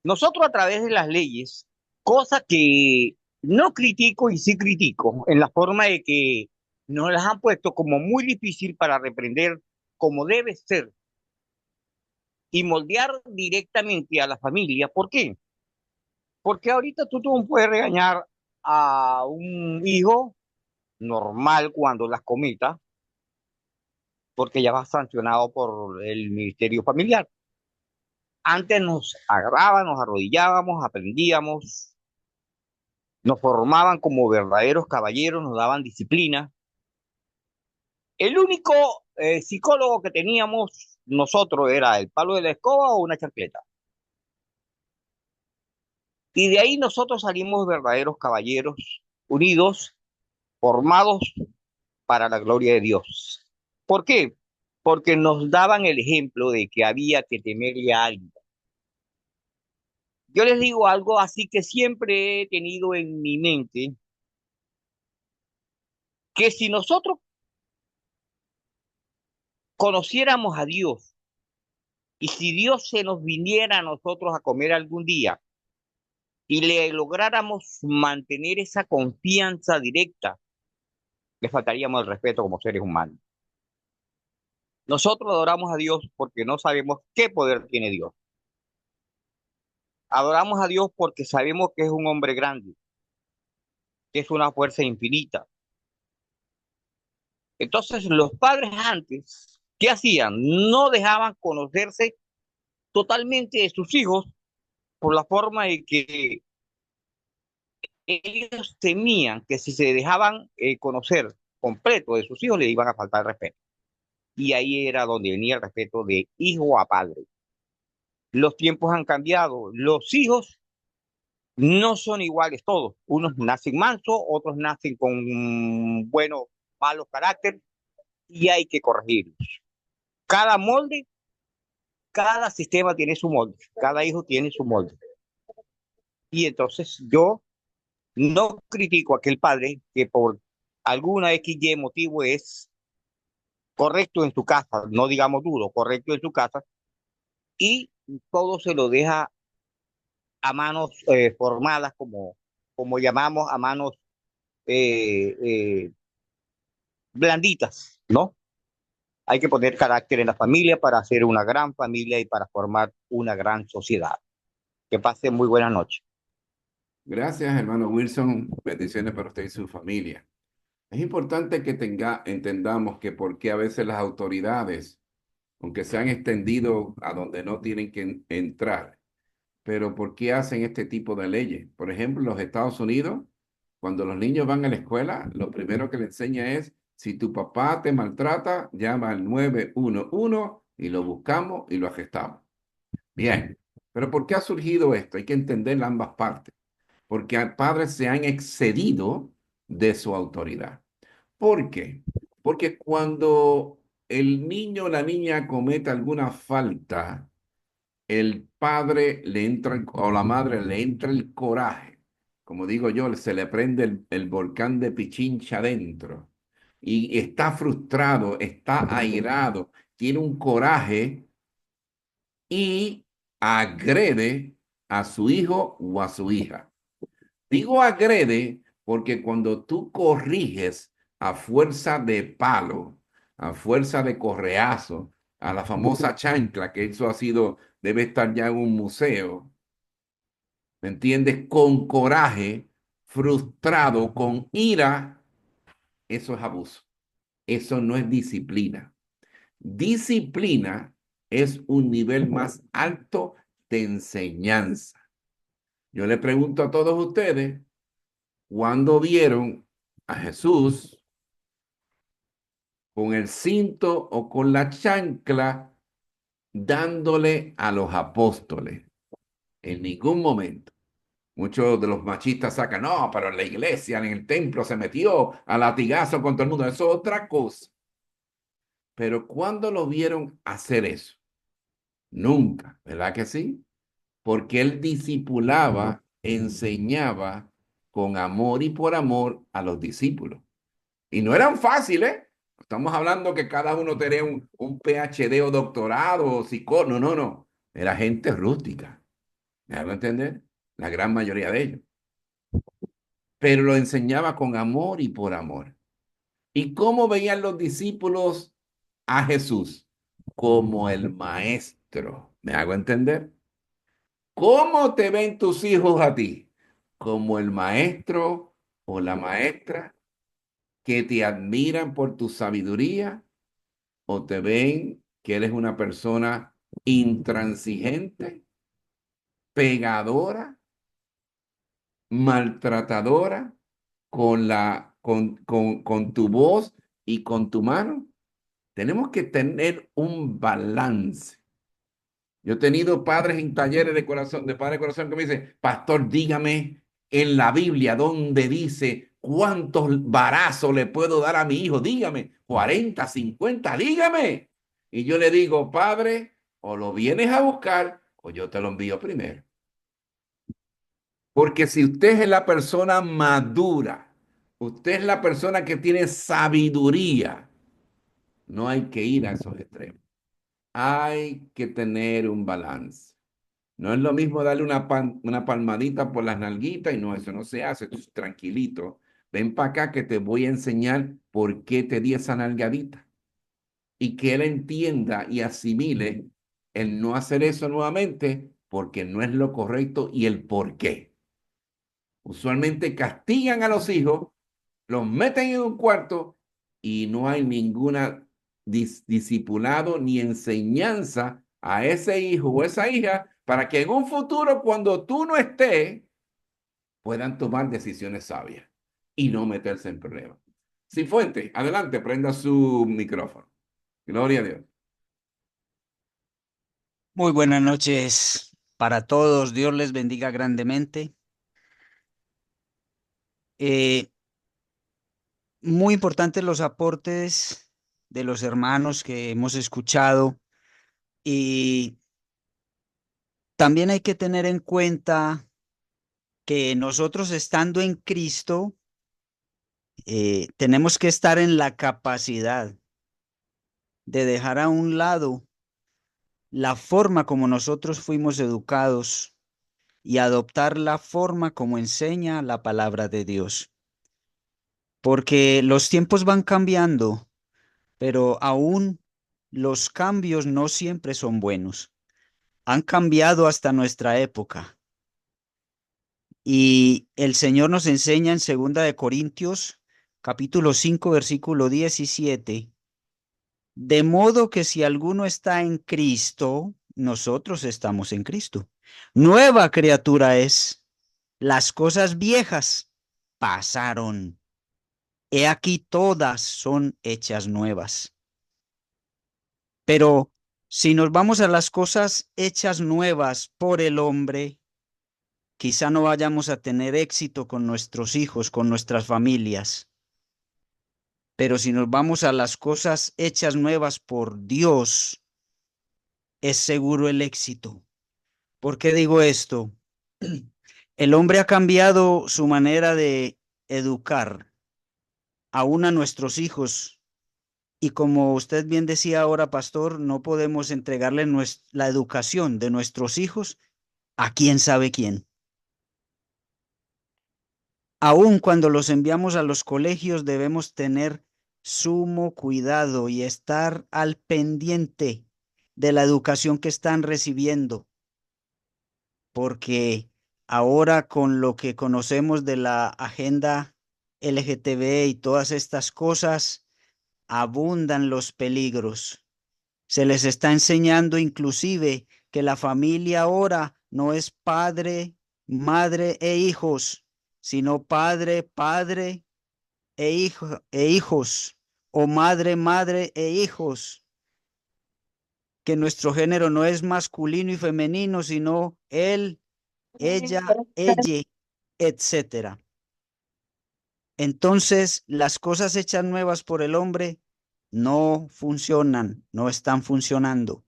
Nosotros a través de las leyes, cosa que no critico y sí critico, en la forma de que nos las han puesto como muy difícil para reprender como debe ser y moldear directamente a la familia. ¿Por qué? Porque ahorita tú no puedes regañar a un hijo normal cuando las cometa, porque ya va sancionado por el Ministerio Familiar. Antes nos agarraban, nos arrodillábamos, aprendíamos, nos formaban como verdaderos caballeros, nos daban disciplina. El único psicólogo que teníamos nosotros era el palo de la escoba o una chancleta. Y de ahí nosotros salimos verdaderos caballeros, unidos, formados para la gloria de Dios. ¿Por qué? Porque nos daban el ejemplo de que había que temerle a alguien. Yo les digo algo así que siempre he tenido en mi mente, que si nosotros conociéramos a Dios y si Dios se nos viniera a nosotros a comer algún día y le lográramos mantener esa confianza directa, le faltaríamos el respeto como seres humanos. Nosotros adoramos a Dios porque no sabemos qué poder tiene Dios. Adoramos a Dios porque sabemos que es un hombre grande, que es una fuerza infinita. Entonces, los padres antes, ¿qué hacían? No dejaban conocerse totalmente de sus hijos por la forma de que ellos temían que si se dejaban conocer completo de sus hijos, le iban a faltar respeto. Y ahí era donde venía el respeto de hijo a padre. Los tiempos han cambiado. Los hijos no son iguales todos. Unos nacen mansos, otros nacen con buenos, malos carácter y hay que corregirlos. Cada molde, cada sistema tiene su molde, cada hijo tiene su molde. Y entonces yo no critico a aquel padre que por alguna XY motivo es correcto en su casa, no digamos duro, correcto en su casa, y todo se lo deja a manos formadas, como llamamos, a manos eh, eh, blanditas, ¿no? Hay que poner carácter en la familia para hacer una gran familia y para formar una gran sociedad. Que pase muy buena noche. Gracias, hermano Wilson. Bendiciones para usted y su familia. Es importante que entendamos que porque a veces las autoridades aunque se han extendido a donde no tienen que entrar. Pero ¿por qué hacen este tipo de leyes? Por ejemplo, en los Estados Unidos, cuando los niños van a la escuela, lo primero que les enseña es, si tu papá te maltrata, llama al 911 y lo buscamos y lo arrestamos. Bien, pero ¿por qué ha surgido esto? Hay que entender ambas partes. Porque padres se han excedido de su autoridad. ¿Por qué? Porque cuando el niño o la niña comete alguna falta, el padre le entra, o la madre le entra el coraje. Como digo yo, se le prende el volcán de Pichincha adentro. Y está frustrado, está airado, tiene un coraje y agrede a su hijo o a su hija. Digo agrede porque cuando tú corriges a fuerza de palo, a fuerza de correazo, a la famosa chancla, que eso ha sido, debe estar ya en un museo, ¿me entiendes? Con coraje, frustrado, con ira, eso es abuso. Eso no es disciplina. Disciplina es un nivel más alto de enseñanza. Yo le pregunto a todos ustedes, ¿cuándo vieron a Jesús con el cinto o con la chancla dándole a los apóstoles? En ningún momento. Muchos de los machistas sacan, no, pero en la iglesia, en el templo, se metió a latigazo con todo el mundo. Eso es otra cosa. Pero ¿cuándo lo vieron hacer eso? Nunca, ¿verdad que sí? Porque él discipulaba, enseñaba con amor y por amor a los discípulos. Y no eran fáciles. Estamos hablando que cada uno tenía un PhD o doctorado o psicólogo. No, no, no. Era gente rústica. ¿Me hago entender? La gran mayoría de ellos. Pero lo enseñaba con amor y por amor. ¿Y cómo veían los discípulos a Jesús? Como el maestro. ¿Me hago entender? ¿Cómo te ven tus hijos a ti? Como el maestro o la maestra que te admiran por tu sabiduría o te ven que eres una persona intransigente, pegadora, maltratadora con tu voz y con tu mano. Tenemos que tener un balance. Yo he tenido padres en talleres de corazón, de padre de corazón que me dicen, pastor, dígame en la Biblia donde dice cuántos varazos le puedo dar a mi hijo. Dígame, 40, 50, dígame. Y yo le digo, padre, o lo vienes a buscar o yo te lo envío primero. Porque si usted es la persona madura, usted es la persona que tiene sabiduría, no hay que ir a esos extremos. Hay que tener un balance. No es lo mismo darle una palmadita por las nalguitas y no, eso no se hace. Tú tranquilito. Ven para acá que te voy a enseñar por qué te di esa nalgadita. Y que él entienda y asimile el no hacer eso nuevamente porque no es lo correcto y el por qué. Usualmente castigan a los hijos, los meten en un cuarto y no hay ninguna discipulado ni enseñanza a ese hijo o esa hija para que en un futuro, cuando tú no estés, puedan tomar decisiones sabias y no meterse en problemas. Cifuentes, adelante, prenda su micrófono. Gloria a Dios. Muy buenas noches para todos. Dios les bendiga grandemente. Muy importantes los aportes de los hermanos que hemos escuchado y también hay que tener en cuenta que nosotros estando en Cristo tenemos que estar en la capacidad de dejar a un lado la forma como nosotros fuimos educados y adoptar la forma como enseña la palabra de Dios. Porque los tiempos van cambiando, pero aún los cambios no siempre son buenos. Han cambiado hasta nuestra época. Y el Señor nos enseña en 2 de Corintios, capítulo 5, versículo 17, De modo que si alguno está en Cristo, nosotros estamos en Cristo. Nueva criatura es. Las cosas viejas pasaron. He aquí todas son hechas nuevas. Pero si nos vamos a las cosas hechas nuevas por el hombre, quizá no vayamos a tener éxito con nuestros hijos, con nuestras familias. Pero si nos vamos a las cosas hechas nuevas por Dios, es seguro el éxito. ¿Por qué digo esto? El hombre ha cambiado su manera de educar aún a nuestros hijos. Y como usted bien decía ahora, pastor, no podemos entregarle la educación de nuestros hijos a quién sabe quién. Aún cuando los enviamos a los colegios debemos tener sumo cuidado y estar al pendiente de la educación que están recibiendo, porque ahora con lo que conocemos de la agenda LGTB y todas estas cosas, abundan los peligros. Se les está enseñando inclusive que la familia ahora no es padre, madre e hijos, sino padre, padre e hijos, o madre, madre e hijos, que nuestro género no es masculino y femenino, sino él, ella, ella, etcétera. Entonces, las cosas hechas nuevas por el hombre no funcionan, no están funcionando,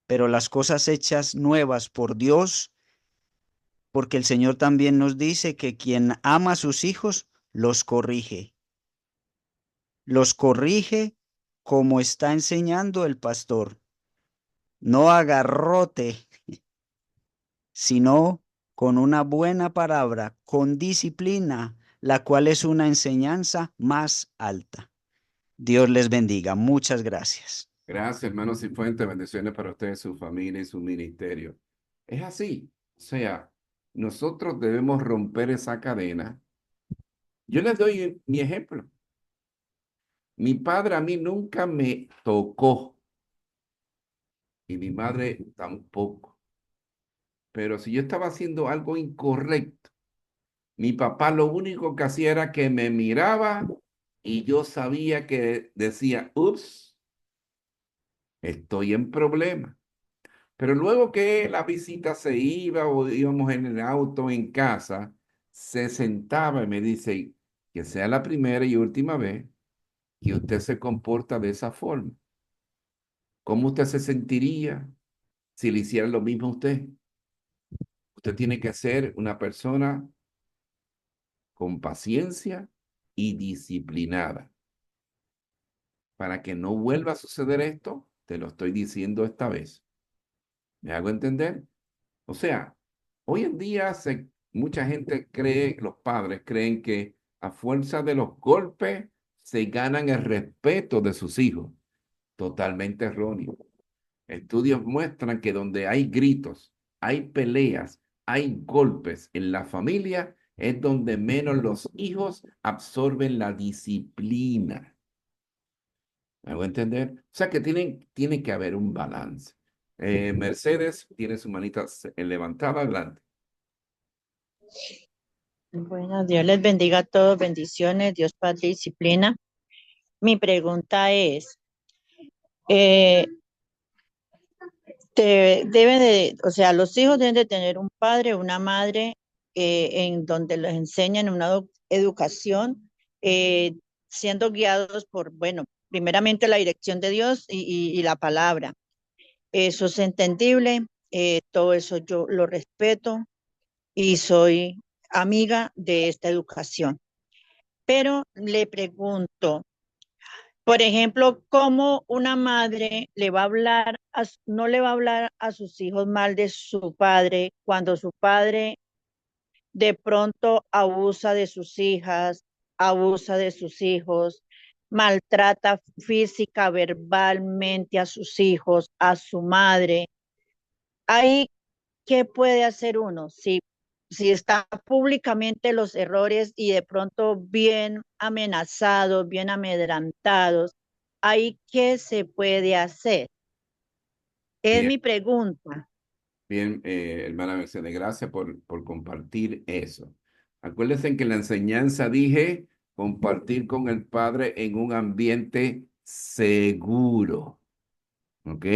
pero las cosas hechas nuevas por Dios, porque el Señor también nos dice que quien ama a sus hijos, los corrige como está enseñando el pastor, no a garrote, sino con una buena palabra, con disciplina, la cual es una enseñanza más alta. Dios les bendiga. Muchas gracias. Gracias, hermano Cifuentes. Bendiciones para ustedes, su familia y su ministerio. Es así. O sea, nosotros debemos romper esa cadena. Yo les doy mi ejemplo. Mi padre a mí nunca me tocó y mi madre tampoco. Pero si yo estaba haciendo algo incorrecto, mi papá lo único que hacía era que me miraba y yo sabía que decía, ups, estoy en problema. Pero luego que la visita se iba o íbamos en el auto en casa, se sentaba y me dice que sea la primera y última vez que usted se comporta de esa forma. ¿Cómo usted se sentiría si le hiciera lo mismo a usted? Usted tiene que ser una persona con paciencia y disciplinada. Para que no vuelva a suceder esto, te lo estoy diciendo esta vez. ¿Me hago entender? O sea, hoy en día mucha gente cree, los padres creen que a fuerza de los golpes se ganan el respeto de sus hijos. Totalmente erróneo. Estudios muestran que donde hay gritos, hay peleas, hay golpes en la familia, es donde menos los hijos absorben la disciplina. ¿Me hago entender? O sea que tiene que haber un balance. Mercedes tiene su manita levantada, adelante. Bueno, Dios les bendiga a todos, bendiciones, Dios, paz y disciplina. Mi pregunta es, eh, o sea, los hijos deben de tener un padre, una madre, en donde les enseñan una educación, siendo guiados por, bueno, primeramente la dirección de Dios y la palabra. Eso es entendible, todo eso yo lo respeto y soy amiga de esta educación. Pero le pregunto, por ejemplo, ¿cómo una madre le va a hablar, no le va a hablar a sus hijos mal de su padre cuando su padre de pronto abusa de sus hijas, abusa de sus hijos, maltrata física, verbalmente a sus hijos, a su madre? Ahí, ¿qué puede hacer uno? Si está públicamente los errores y de pronto bien amenazados, bien amedrantados, ¿ahí qué se puede hacer? Es Bien, mi pregunta. bien, hermana Mercedes, gracias por compartir eso. Acuérdense que en la enseñanza dije compartir con el Padre en un ambiente seguro. ¿Ok?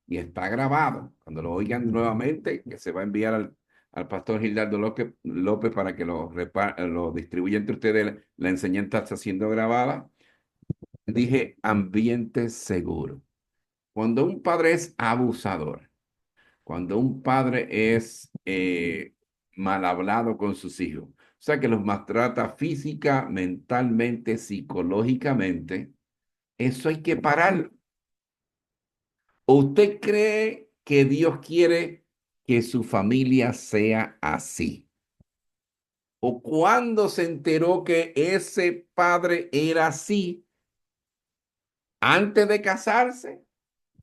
Y está grabado. Cuando lo oigan nuevamente, que se va a enviar al pastor Gildardo López para que lo distribuya entre ustedes. La enseñanza está siendo grabada. Dije ambiente seguro. Cuando un padre es abusador, cuando un padre es mal hablado con sus hijos, o sea que los maltrata física, mentalmente, psicológicamente, eso hay que pararlo. ¿O usted cree que Dios quiere que su familia sea así? ¿O cuando se enteró que ese padre era así, antes de casarse,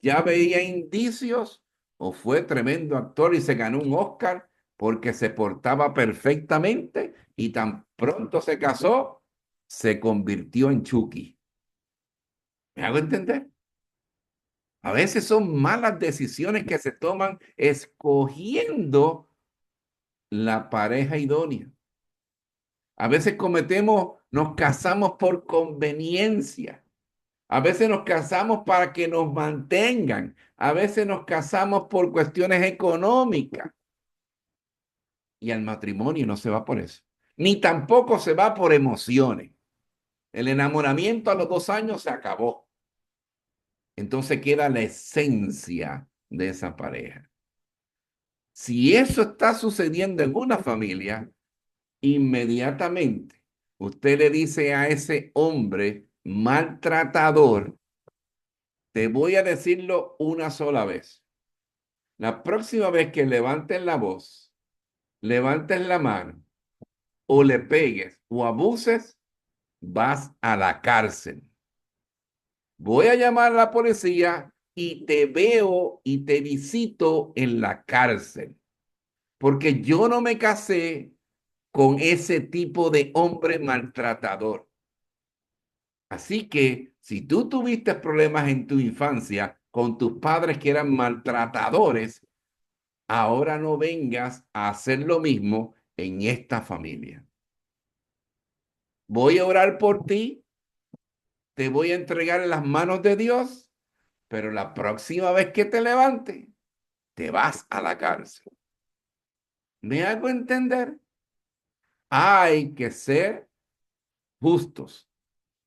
ya veía indicios o fue tremendo actor y se ganó un Oscar porque se portaba perfectamente y tan pronto se casó, se convirtió en Chucky? ¿Me hago entender? A veces son malas decisiones que se toman escogiendo la pareja idónea. A veces nos casamos por conveniencia. A veces nos casamos para que nos mantengan. A veces nos casamos por cuestiones económicas. Y al matrimonio no se va por eso. Ni tampoco se va por emociones. El enamoramiento a los 2 años se acabó. Entonces queda la esencia de esa pareja. Si eso está sucediendo en una familia, inmediatamente usted le dice a ese hombre maltratador, te voy a decirlo una sola vez. La próxima vez que levantes la voz, levantes la mano o le pegues o abuses, vas a la cárcel. Voy a llamar a la policía y te veo y te visito en la cárcel. Porque yo no me casé con ese tipo de hombre maltratador. Así que si tú tuviste problemas en tu infancia con tus padres que eran maltratadores, ahora no vengas a hacer lo mismo en esta familia. Voy a orar por ti, te voy a entregar en las manos de Dios, pero la próxima vez que te levantes, te vas a la cárcel. ¿Me hago entender? Hay que ser justos.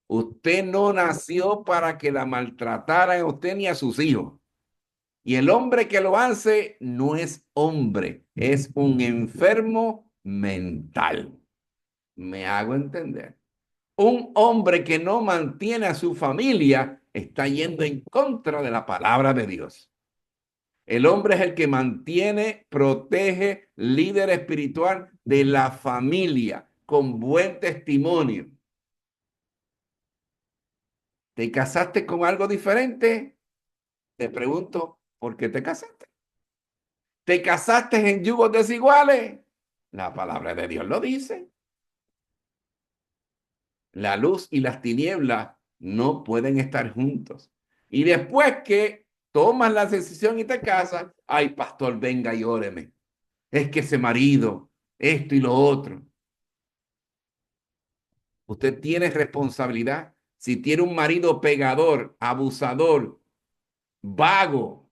Usted no nació para que la maltrataran a usted ni a sus hijos. Y el hombre que lo hace no es hombre, es un enfermo mental. Me hago entender. Un hombre que no mantiene a su familia está yendo en contra de la palabra de Dios. El hombre es el que mantiene, protege, líder espiritual de la familia con buen testimonio. ¿Te casaste con algo diferente? Te pregunto, ¿por qué te casaste? ¿Te casaste en yugos desiguales? La palabra de Dios lo dice. La luz y las tinieblas no pueden estar juntos. Y después que tomas la decisión y te casas, ay, pastor, venga y óreme. Es que ese marido, esto y lo otro. Usted tiene responsabilidad. Si tiene un marido pegador, abusador, vago,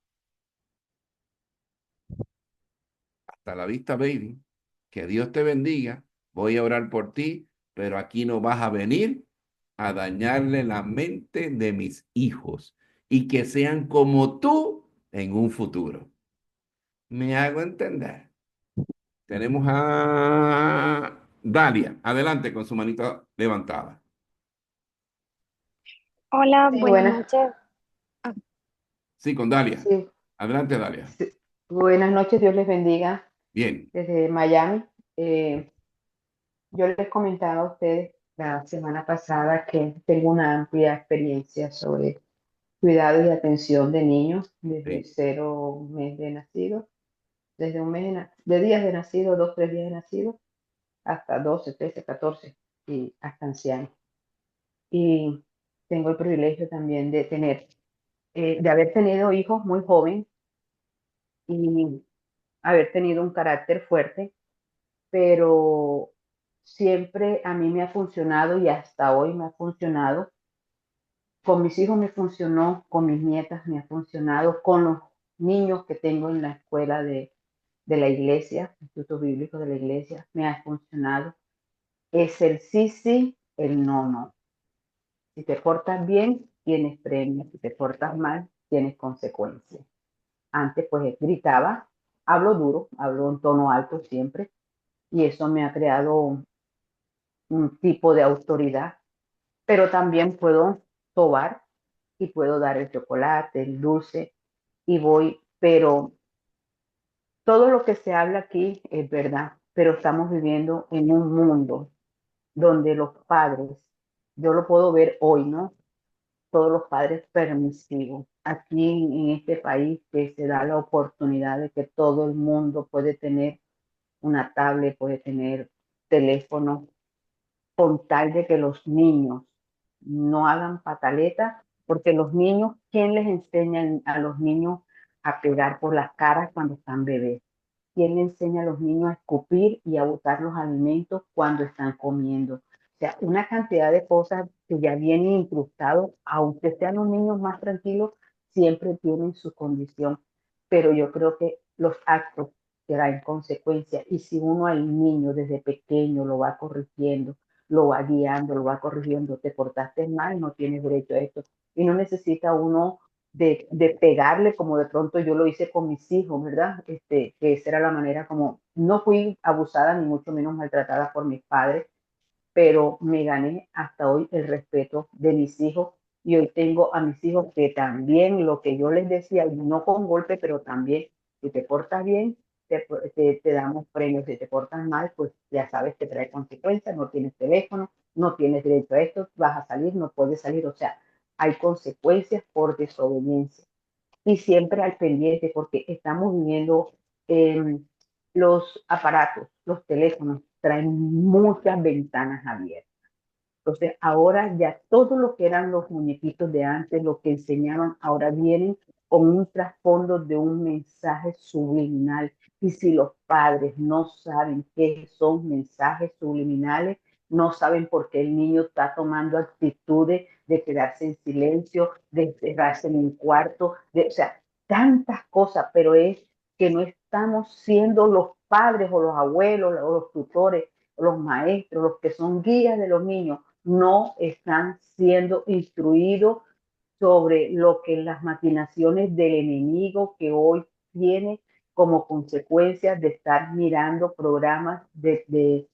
hasta la vista, baby. Que Dios te bendiga. Voy a orar por ti, pero aquí no vas a venir a dañarle la mente de mis hijos y que sean como tú en un futuro. Me hago entender. Tenemos a Dalia. Adelante con su manita levantada. Hola, Sí, buenas buenas, noches. Ah, Sí, con Dalia. sí, Adelante, Dalia. sí. Buenas noches, Dios les bendiga Bien. desde Miami. Yo les comentaba a ustedes la semana pasada que tengo una amplia experiencia sobre cuidado y atención de niños desde Sí. 0 mes de nacido, desde un mes de días de nacido, 2, 3 días de nacido, hasta 12, 13, 14 y hasta ancianos. Y tengo el privilegio también de tener, de haber tenido hijos muy joven y haber tenido un carácter fuerte, pero siempre a mí me ha funcionado y hasta hoy me ha funcionado. Con mis hijos me funcionó, con mis nietas me ha funcionado, con los niños que tengo en la escuela de la iglesia, Instituto Bíblico de la iglesia, me ha funcionado. Es el sí, sí, el no, no. Si te portas bien, tienes premio. Si te portas mal, tienes consecuencias. Antes, pues, gritaba, hablo duro, hablo en tono alto siempre, y eso me ha creado un tipo de autoridad, pero también puedo sobar y puedo dar el chocolate, el dulce, y voy, pero todo lo que se habla aquí es verdad, pero estamos viviendo en un mundo donde los padres, yo lo puedo ver hoy, ¿no? Todos los padres permisivos. Aquí en este país que se da la oportunidad de que todo el mundo puede tener una tablet, puede tener teléfono, con tal de que los niños no hagan pataleta, porque los niños, ¿quién les enseña a los niños a pegar por las caras cuando están bebés? ¿Quién le enseña a los niños a escupir y a botar los alimentos cuando están comiendo? O sea, una cantidad de cosas que ya vienen incrustados, aunque sean los niños más tranquilos, siempre tienen su condición. Pero yo creo que los actos traen consecuencias y si uno al niño desde pequeño lo va corrigiendo, lo va guiando, lo va corrigiendo, te portaste mal, no tienes derecho a esto. Y no necesita uno de pegarle como de pronto yo lo hice con mis hijos, ¿verdad? Que esa era la manera como, no fui abusada ni mucho menos maltratada por mis padres, pero me gané hasta hoy el respeto de mis hijos y hoy tengo a mis hijos que también lo que yo les decía, no con golpe, pero también si te portas bien, te damos premios, si te portas mal, pues ya sabes que trae consecuencias, no tienes teléfono, no tienes derecho a esto, vas a salir, no puedes salir, o sea, hay consecuencias por desobediencia y siempre al pendiente porque estamos viviendo los aparatos, los teléfonos traen muchas ventanas abiertas. Entonces, ahora ya todo lo que eran los muñequitos de antes, lo que enseñaban, ahora vienen con un trasfondo de un mensaje subliminal. Y si los padres no saben qué son mensajes subliminales, no saben por qué el niño está tomando actitudes de quedarse en silencio, de cerrarse en un cuarto, o sea, tantas cosas, pero es que no estamos siendo los padres o los abuelos o los tutores o los maestros, los que son guías de los niños, no están siendo instruidos sobre lo que las maquinaciones del enemigo que hoy tiene como consecuencia de estar mirando programas de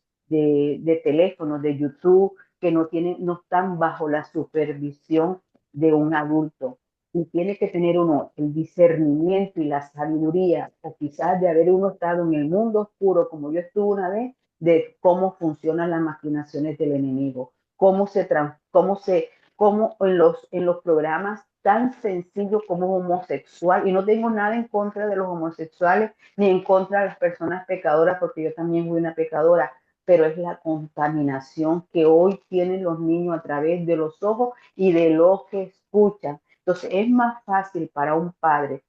teléfono, de YouTube, que no, tienen, no están bajo la supervisión de un adulto. Y tiene que tener uno el discernimiento y la sabiduría, o quizás de haber uno estado en el mundo oscuro, como yo estuve una vez, de cómo funcionan las maquinaciones del enemigo, cómo en los programas tan sencillos como homosexual, y no tengo nada en contra de los homosexuales ni en contra de las personas pecadoras, porque yo también fui una pecadora, pero es la contaminación que hoy tienen los niños a través de los ojos y de lo que escuchan. Entonces es más fácil para un padre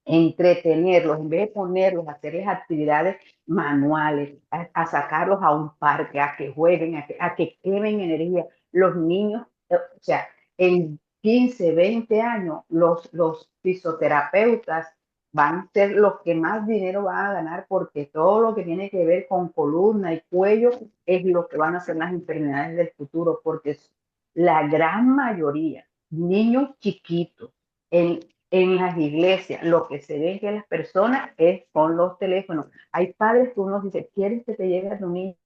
entretenerlos, en vez de ponerlos a hacerles actividades manuales, a sacarlos a un parque, a que jueguen, a que quemen energía. Los niños, o sea, en 15, 20 años, los fisioterapeutas van a ser los que más dinero van a ganar porque todo lo que tiene que ver con columna y cuello es lo que van a ser las enfermedades del futuro, porque la gran mayoría, niños chiquitos, en las iglesias, lo que se ve que las personas es con los teléfonos. Hay padres que uno dice, ¿quieres que te lleve a tu niño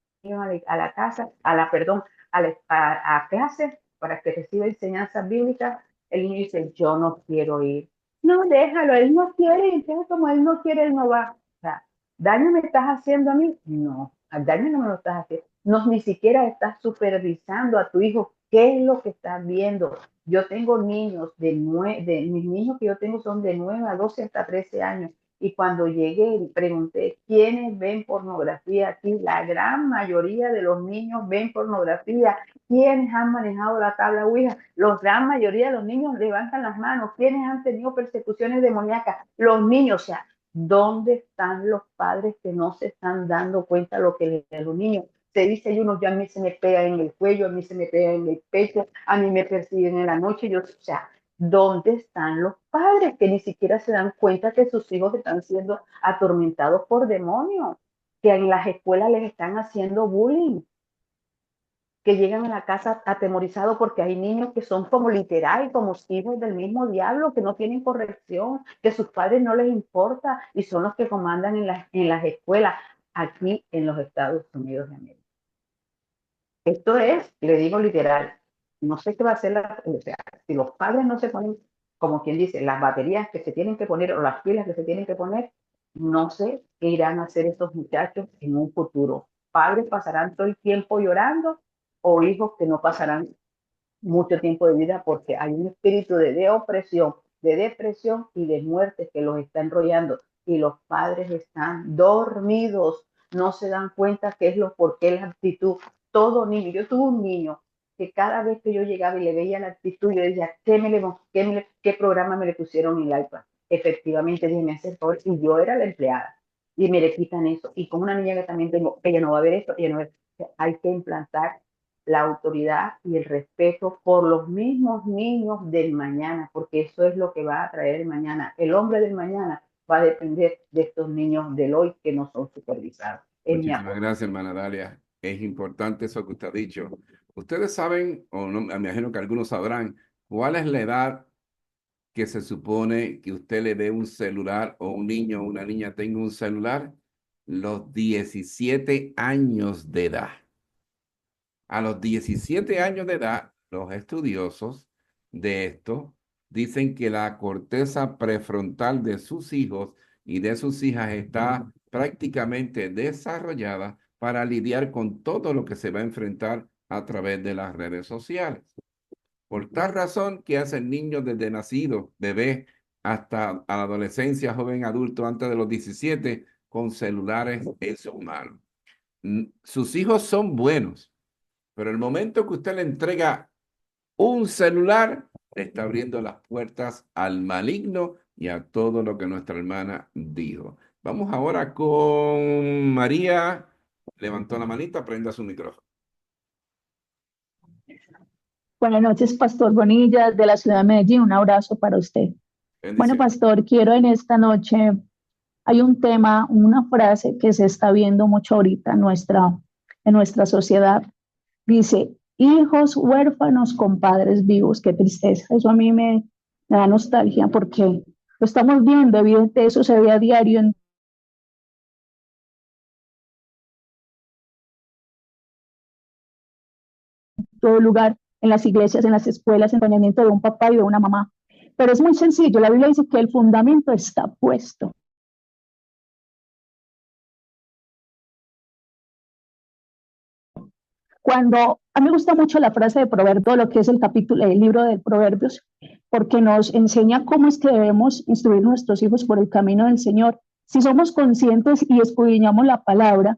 a la casa, a clase para que reciba enseñanzas bíblicas? El niño dice, yo no quiero ir. No, déjalo, él no quiere, entonces como él no quiere, él no va. O sea, ¿daño me estás haciendo a mí? No, al daño no me lo estás haciendo. No, ni siquiera estás supervisando a tu hijo qué es lo que estás viendo. Yo tengo niños mis niños que yo tengo son de 9 a 12 hasta 13 años Y cuando llegué y pregunté, ¿quiénes ven pornografía aquí? La gran mayoría de los niños ven pornografía. ¿Quiénes han manejado la tabla Ouija? La gran mayoría de los niños levantan las manos. ¿Quiénes han tenido persecuciones demoníacas? Los niños. O sea, ¿dónde están los padres que no se están dando cuenta de lo que les da a los niños? Se dice uno, yo a mí se me pega en el cuello, a mí se me pega en el pecho, a mí me persiguen en la noche. Yo, o sea, ¿dónde están los padres que ni siquiera se dan cuenta que sus hijos están siendo atormentados por demonios? Que en las escuelas les están haciendo bullying, que llegan a la casa atemorizados porque hay niños que son como literal, como hijos del mismo diablo, que no tienen corrección, que sus padres no les importa y son los que comandan en las escuelas aquí en los Estados Unidos de América. Esto es, le digo literal, no sé qué va a hacer o sea, si los padres no se ponen, como quien dice, las baterías que se tienen que poner o las pilas que se tienen que poner, no sé qué irán a hacer estos muchachos en un futuro. Padres pasarán todo el tiempo llorando o hijos que no pasarán mucho tiempo de vida porque hay un espíritu de opresión, de depresión y de muerte que los está enrollando y los padres están dormidos, no se dan cuenta qué es lo, por qué la actitud. Todo niño, yo tuve un niño que cada vez que yo llegaba y le veía la actitud, yo decía, ¿qué programa me le pusieron en el iPad? Efectivamente, dije, me hace favor, y yo era la empleada, y me le quitan eso, y con una niña que también tengo, ella no va a ver esto, ella no va a ver. Hay que implantar la autoridad y el respeto por los mismos niños del mañana, porque eso es lo que va a traer el mañana. El hombre del mañana va a depender de estos niños del hoy que no son supervisados. Muchísimas gracias, hermana Dalia. Es importante eso que usted ha dicho. Ustedes saben, o no, me imagino que algunos sabrán, cuál es la edad que se supone que usted le dé un celular o un niño o una niña tenga un celular. Los 17 años de edad. A los 17 años de edad, los estudiosos de esto dicen que la corteza prefrontal de sus hijos y de sus hijas está prácticamente desarrollada para lidiar con todo lo que se va a enfrentar a través de las redes sociales. Por tal razón que hacen niños desde nacido, bebé, hasta a la adolescencia, joven adulto, antes de los 17, con celulares en sus manos. Sus hijos son buenos, pero el momento que usted le entrega un celular, le está abriendo las puertas al maligno y a todo lo que nuestra hermana dijo. Vamos ahora con María. Levantó la manita, prenda su micrófono. Buenas noches, Pastor Bonilla, de la ciudad de Medellín. Un abrazo para usted. Bueno, Pastor, quiero en esta noche, hay un tema, una frase que se está viendo mucho ahorita en nuestra sociedad. Dice, hijos huérfanos con padres vivos. Qué tristeza. Eso a mí me da nostalgia porque lo estamos viendo, evidente, eso se ve a diario en todo lugar, en las iglesias, en las escuelas, entrenamiento de un papá y de una mamá. Pero es muy sencillo, la Biblia dice que el fundamento está puesto. A mí me gusta mucho la frase de Proverbios, lo que es el libro de Proverbios, porque nos enseña cómo es que debemos instruir a nuestros hijos por el camino del Señor. Si somos conscientes y escudriñamos la palabra,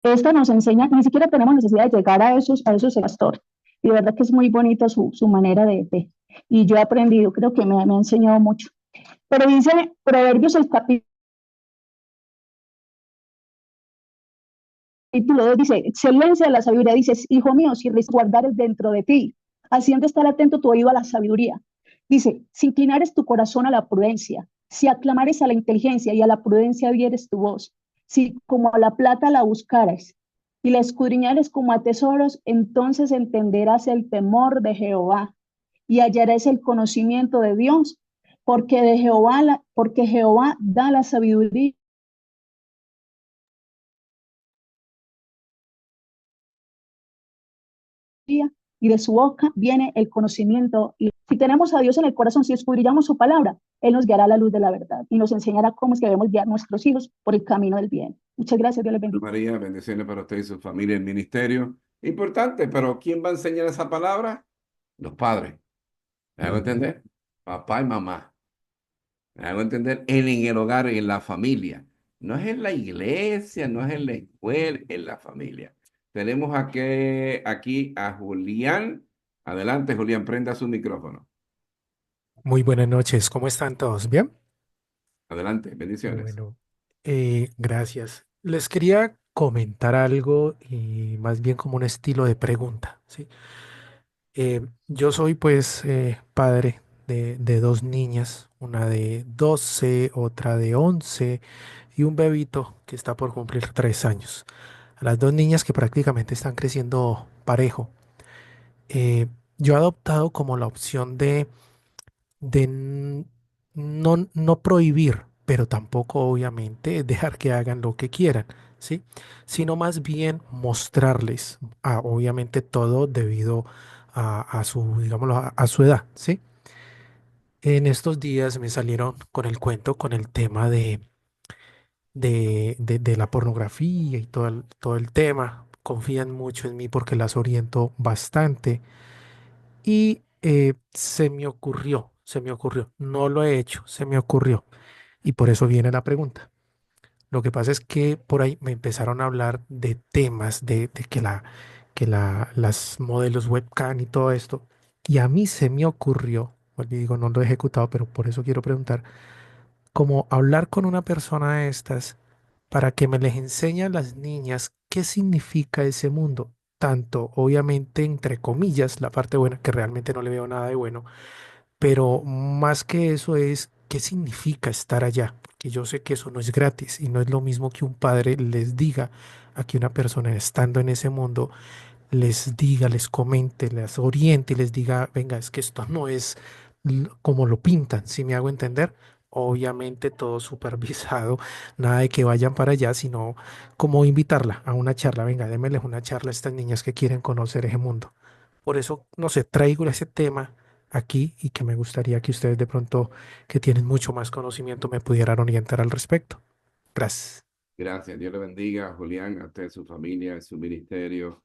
esta nos enseña, ni siquiera tenemos necesidad de llegar a esos pastores. Y de verdad que es muy bonita su manera de. Y yo he aprendido, creo que me ha enseñado mucho. Pero dice Proverbios el capítulo 2, dice, excelencia de la sabiduría, dice, hijo mío, si resguardares dentro de ti, haciendo estar atento tu oído a la sabiduría. Dice, si inclinares tu corazón a la prudencia, si aclamares a la inteligencia y a la prudencia vieres tu voz, si como a la plata la buscares y la escudriñares como a tesoros, entonces entenderás el temor de Jehová y hallarás el conocimiento de Dios, porque Jehová da la sabiduría y de su boca viene el conocimiento. Y si tenemos a Dios en el corazón, si escudriñamos su palabra, Él nos guiará a la luz de la verdad y nos enseñará cómo es que debemos guiar a nuestros hijos por el camino del bien. Muchas gracias, Dios les bendiga. María, bendiciones para usted y su familia, el ministerio. Importante, pero ¿quién va a enseñar esa palabra? Los padres. ¿Me hago entender? Papá y mamá. Me hago entender en el hogar, en la familia. No es en la iglesia, no es en la escuela, en la familia. Tenemos aquí a Julián. Adelante, Julián, prenda su micrófono. Muy buenas noches, ¿cómo están todos? ¿Bien? Adelante, bendiciones. Bueno, gracias. Les quería comentar algo y más bien como un estilo de pregunta, ¿sí? Yo soy pues padre de dos niñas, una de 12, otra de 11 y un bebito que está por cumplir 3 años. A las dos niñas que prácticamente están creciendo parejo. Yo he adoptado como la opción de no prohibir, pero tampoco obviamente dejar que hagan lo que quieran, ¿sí? Sino más bien mostrarles, obviamente todo debido a su, digámoslo, a su edad, ¿sí? En estos días me salieron con el cuento, con el tema de la pornografía y todo el tema. Confían mucho en mí porque las oriento bastante. Y se me ocurrió, no lo he hecho, se me ocurrió. Y por eso viene la pregunta. Lo que pasa es que por ahí me empezaron a hablar de temas de las modelos webcam y todo esto. Y a mí se me ocurrió, vuelvo y digo, no lo he ejecutado, pero por eso quiero preguntar, como hablar con una persona de estas para que me les enseñe a las niñas qué significa ese mundo. Tanto, obviamente, entre comillas, la parte buena, que realmente no le veo nada de bueno, pero más que eso es qué significa estar allá, porque yo sé que eso no es gratis y no es lo mismo que un padre les diga a que una persona estando en ese mundo les diga, les comente, les oriente y les diga, venga, es que esto no es como lo pintan, si me hago entender. Obviamente todo supervisado, nada de que vayan para allá, sino como invitarla a una charla, venga, démeles una charla a estas niñas que quieren conocer ese mundo. Por eso, no sé, traigo ese tema aquí y que me gustaría que ustedes de pronto, que tienen mucho más conocimiento, me pudieran orientar al respecto. Gracias. Gracias. Dios le bendiga, Julián, a usted, su familia, su ministerio.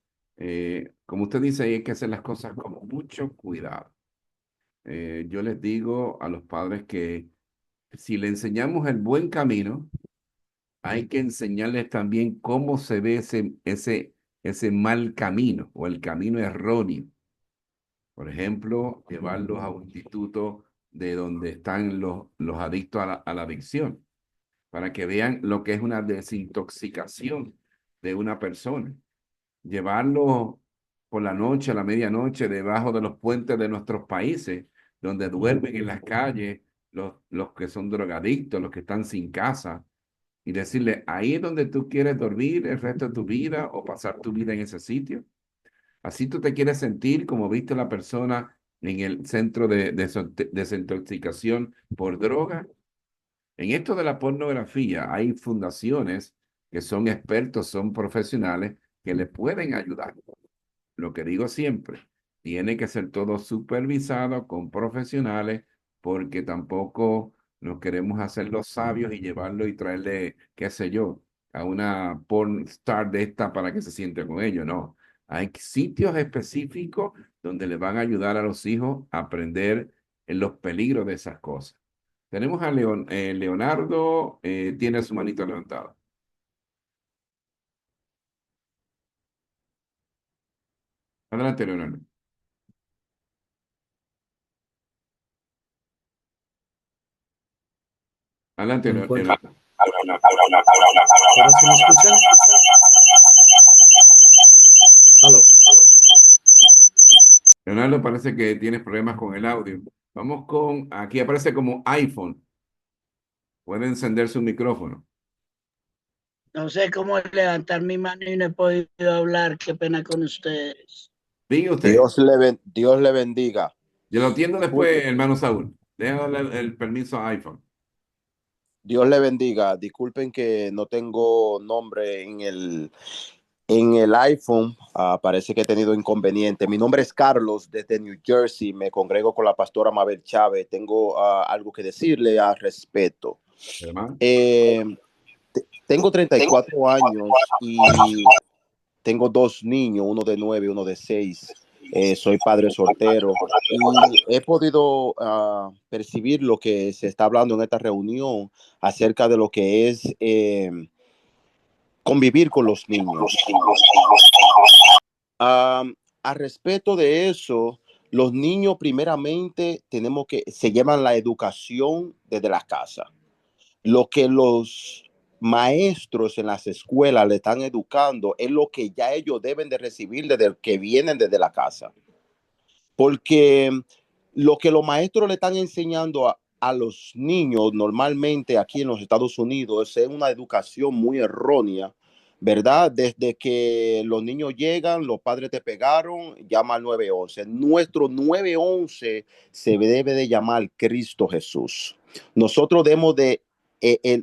Como usted dice, hay que hacer las cosas con mucho cuidado. Yo les digo a los padres que si le enseñamos el buen camino, hay que enseñarles también cómo se ve ese mal camino o el camino erróneo. Por ejemplo, llevarlos a un instituto de donde están los adictos a la adicción, para que vean lo que es una desintoxicación de una persona. Llevarlos por la noche, a la medianoche, debajo de los puentes de nuestros países, donde duermen en las calles los que son drogadictos, los que están sin casa, y decirle, ahí es donde tú quieres dormir el resto de tu vida o pasar tu vida en ese sitio. Así tú te quieres sentir como viste la persona en el centro de desintoxicación por droga. En esto de la pornografía hay fundaciones que son expertos, son profesionales que le pueden ayudar. Lo que digo siempre, tiene que ser todo supervisado con profesionales porque tampoco nos queremos hacer los sabios y llevarlo y traerle, qué sé yo, a una porn star de esta para que se siente con ellos. No, hay sitios específicos donde le van a ayudar a los hijos a aprender en los peligros de esas cosas. Tenemos a Leonardo, tiene su manito levantada. Adelante, Leonardo. Adelante, Me encuentro. Leonardo. ¿Ahora sí me escuchan? Aló. Leonardo, parece que tienes problemas con el audio. Vamos con, aquí aparece como iPhone. Puede encender su micrófono. No sé cómo levantar mi mano y no he podido hablar. Qué pena con ustedes. Diga usted. Dios le bendiga. Yo lo entiendo después, hermano Saúl. Déjale el permiso a iPhone. Dios le bendiga. Disculpen que no tengo nombre en el iPhone. Parece que he tenido inconveniente. Mi nombre es Carlos desde New Jersey. Me congrego con la pastora Mabel Chávez. Tengo algo que decirle al respecto. Tengo 34 años y tengo dos niños, uno de 9 y uno de 6. soy padre soltero y he podido percibir lo que se está hablando en esta reunión acerca de lo que es convivir con los niños. A respecto de eso, los niños primeramente se llevan la educación desde la casa. Lo que los maestros en las escuelas le están educando es lo que ya ellos deben de recibir desde que vienen desde la casa. Porque lo que los maestros le están enseñando a los niños normalmente aquí en los Estados Unidos es una educación muy errónea, ¿verdad? Desde que los niños llegan, los padres te pegaron, llama al 911. Nuestro 911 se debe de llamar Cristo Jesús. Nosotros debemos de,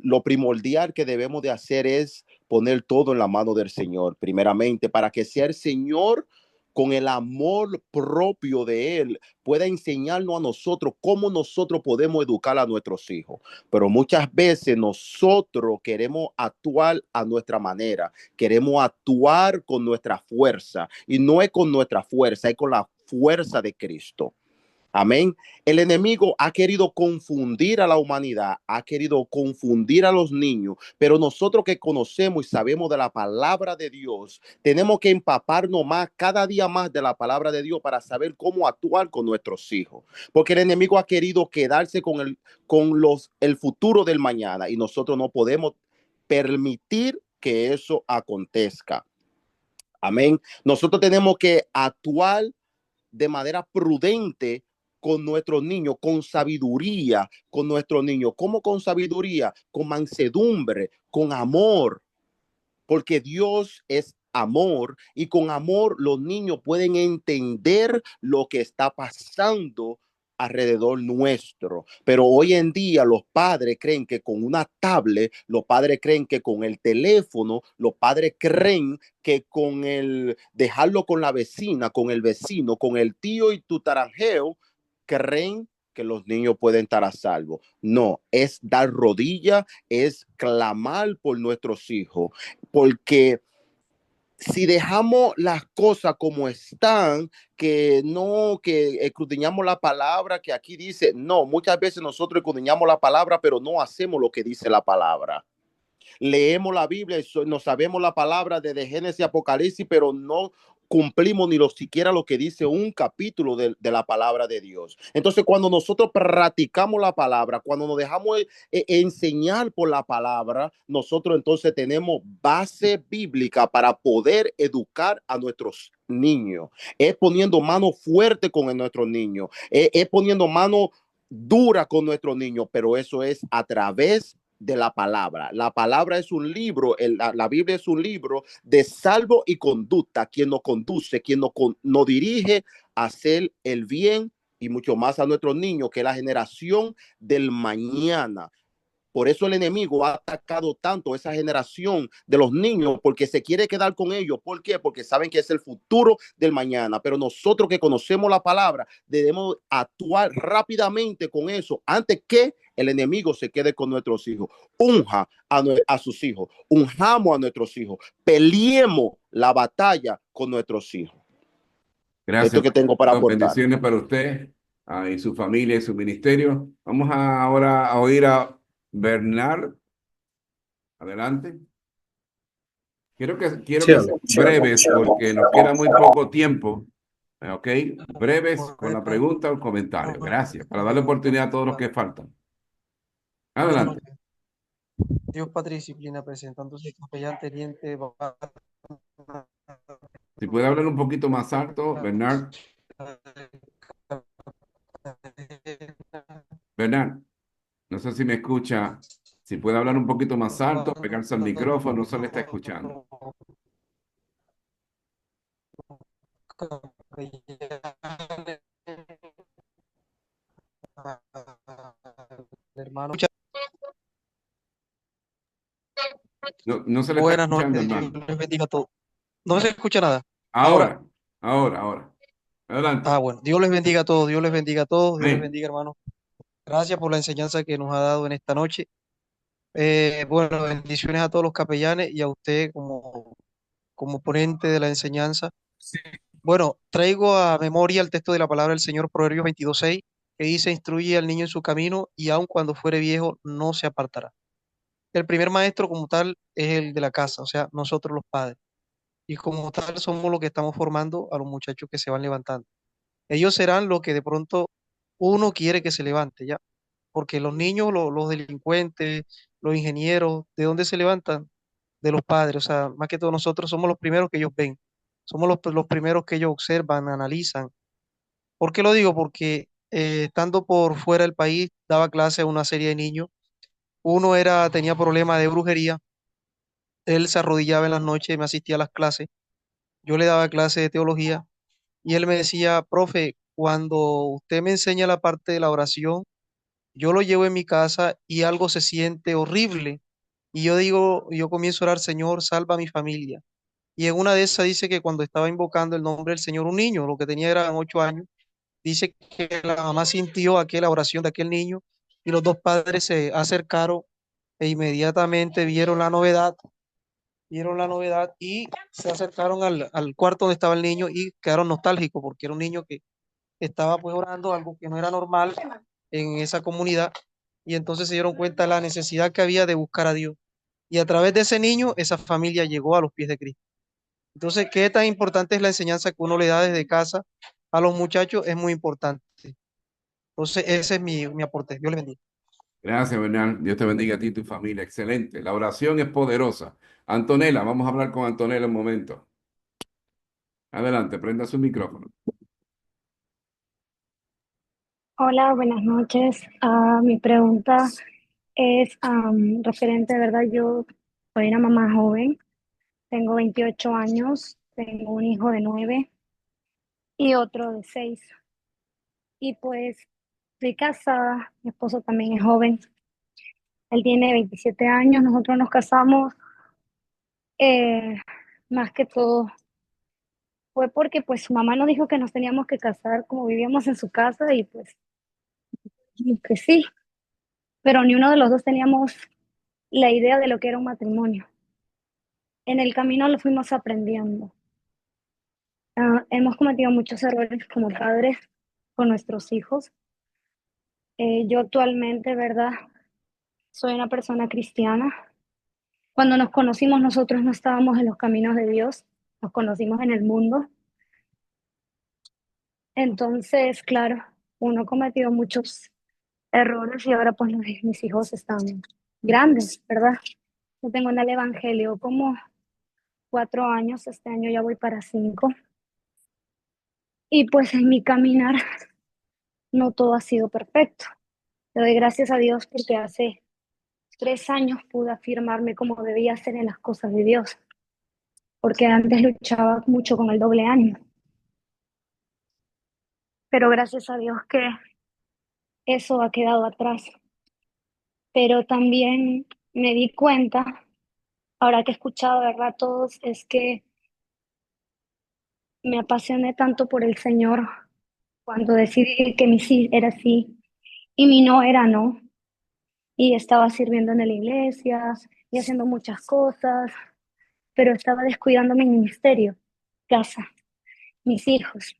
lo primordial que debemos de hacer es poner todo en la mano del Señor, primeramente, para que sea el Señor con el amor propio de Él, pueda enseñarnos a nosotros cómo nosotros podemos educar a nuestros hijos. Pero muchas veces nosotros queremos actuar a nuestra manera, queremos actuar con nuestra fuerza, y no es con nuestra fuerza, es con la fuerza de Cristo. Amén. El enemigo ha querido confundir a la humanidad, ha querido confundir a los niños, pero nosotros que conocemos y sabemos de la palabra de Dios, tenemos que empaparnos más, cada día más de la palabra de Dios para saber cómo actuar con nuestros hijos. Porque el enemigo ha querido quedarse con el futuro del mañana y nosotros no podemos permitir que eso acontezca. Amén. Nosotros tenemos que actuar de manera prudente con nuestros niños, con sabiduría con nuestros niños. ¿Cómo con sabiduría? Con mansedumbre, con amor, porque Dios es amor y con amor los niños pueden entender lo que está pasando alrededor nuestro. Pero hoy en día los padres creen que con una tablet, los padres creen que con el teléfono, los padres creen que con el dejarlo con la vecina, con el vecino, con el tío y tu taranjeo, creen que los niños pueden estar a salvo. No, es dar rodilla, es clamar por nuestros hijos, porque si dejamos las cosas como están, que no, que escudriñamos la palabra, que aquí dice, no, muchas veces nosotros escudriñamos la palabra, pero no hacemos lo que dice la palabra. Leemos la Biblia y no sabemos la palabra desde Génesis y Apocalipsis, pero no cumplimos ni siquiera lo que dice un capítulo de la palabra de Dios. Entonces, cuando nosotros practicamos la palabra, cuando nos dejamos enseñar por la palabra, nosotros entonces tenemos base bíblica para poder educar a nuestros niños. Es poniendo mano fuerte con nuestros niños, es poniendo mano dura con nuestros niños, pero eso es a través de la palabra. La palabra es un libro, la Biblia es un libro de salvo y conducta, quien nos conduce, quien nos dirige a hacer el bien y mucho más a nuestros niños, que es la generación del mañana. Por eso el enemigo ha atacado tanto a esa generación de los niños, porque se quiere quedar con ellos. ¿Por qué? Porque saben que es el futuro del mañana. Pero nosotros que conocemos la palabra, debemos actuar rápidamente con eso antes que el enemigo se quede con nuestros hijos. Unja a sus hijos, unjamos a nuestros hijos, peleemos la batalla con nuestros hijos. Gracias. Esto que tengo para aportar. Bendiciones para usted y su familia y su ministerio. Vamos ahora a oír a Bernard. Adelante. Quiero que sean breves porque nos queda muy poco tiempo. ¿Ok? Breves con la pregunta o el comentario. Gracias. Para darle oportunidad a todos los que faltan. Adelante. Dios, Padre, disciplina, presentándose capellán teniente. Si puede hablar un poquito más alto, Bernard. Bernard, no sé si me escucha. Si puede hablar un poquito más alto, pegarse al micrófono, no se le está escuchando. Hermano. No se le Buenas está escuchando, noches, hermano. Dios les bendiga a todos. No se escucha nada. Ahora. Adelante. Bueno, Dios les bendiga a todos, Dios les bendiga a todos, Dios les Amén. bendiga, hermano. Gracias por la enseñanza que nos ha dado en esta noche. Bueno, bendiciones a todos los capellanes y a usted como ponente de la enseñanza. Bueno, traigo a memoria el texto de la palabra del Señor, Proverbios 22:6, que dice, instruye al niño en su camino y aun cuando fuere viejo no se apartará. El primer maestro como tal es el de la casa, o sea, nosotros los padres. Y como tal somos los que estamos formando a los muchachos que se van levantando. Ellos serán los que de pronto uno quiere que se levante, ¿ya? Porque los niños, los delincuentes, los ingenieros, ¿de dónde se levantan? De los padres, o sea, más que todos nosotros somos los primeros que ellos ven, somos los primeros que ellos observan, analizan. ¿Por qué lo digo? Porque estando por fuera del país, daba clase a una serie de niños. Uno tenía problemas de brujería, él se arrodillaba en las noches y me asistía a las clases. Yo le daba clase de teología y él me decía, profe, cuando usted me enseña la parte de la oración, yo lo llevo en mi casa y algo se siente horrible. Y yo digo, yo comienzo a orar, Señor, salva a mi familia. Y en una de esas dice que cuando estaba invocando el nombre del Señor, un niño, lo que tenía eran 8 años, dice que la mamá sintió aquella oración de aquel niño y los dos padres se acercaron e inmediatamente vieron la novedad y se acercaron al cuarto donde estaba el niño y quedaron nostálgicos porque era un niño que estaba pues orando algo que no era normal en esa comunidad y entonces se dieron cuenta de la necesidad que había de buscar a Dios. Y a través de ese niño, esa familia llegó a los pies de Cristo. Entonces, ¿qué tan importante es la enseñanza que uno le da desde casa a los muchachos? Es muy importante. Entonces, ese es mi aporte. Dios le bendiga. Gracias, Bernal. Dios te bendiga a ti y tu familia. Excelente. La oración es poderosa. Antonella, vamos a hablar con Antonella un momento. Adelante, prenda su micrófono. Hola, buenas noches. Mi pregunta es referente, ¿verdad? Yo soy una mamá joven, tengo 28 años, tengo un hijo de 9 y otro de 6. Y pues estoy casada, mi esposo también es joven, él tiene 27 años, nosotros nos casamos eh, más que todo. Fue porque pues su mamá nos dijo que nos teníamos que casar como vivíamos en su casa y pues que sí, pero ni uno de los dos teníamos la idea de lo que era un matrimonio. En el camino lo fuimos aprendiendo. Hemos cometido muchos errores como padres con nuestros hijos. Yo actualmente, ¿verdad? Soy una persona cristiana. Cuando nos conocimos nosotros no estábamos en los caminos de Dios, nos conocimos en el mundo. Entonces, claro, uno ha cometido muchos errores y ahora pues mis hijos están grandes, ¿verdad? Yo tengo en el Evangelio como 4 años, este año ya voy para 5. Y pues en mi caminar no todo ha sido perfecto. Le doy gracias a Dios porque hace 3 años pude afirmarme como debía hacer en las cosas de Dios, porque antes luchaba mucho con el doble ánimo. Pero gracias a Dios que eso ha quedado atrás. Pero también me di cuenta, ahora que he escuchado, ¿verdad? Todos, es que me apasioné tanto por el Señor cuando decidí que mi sí era sí y mi no era no. Y estaba sirviendo en la iglesia y haciendo muchas cosas, pero estaba descuidando mi ministerio, casa, mis hijos.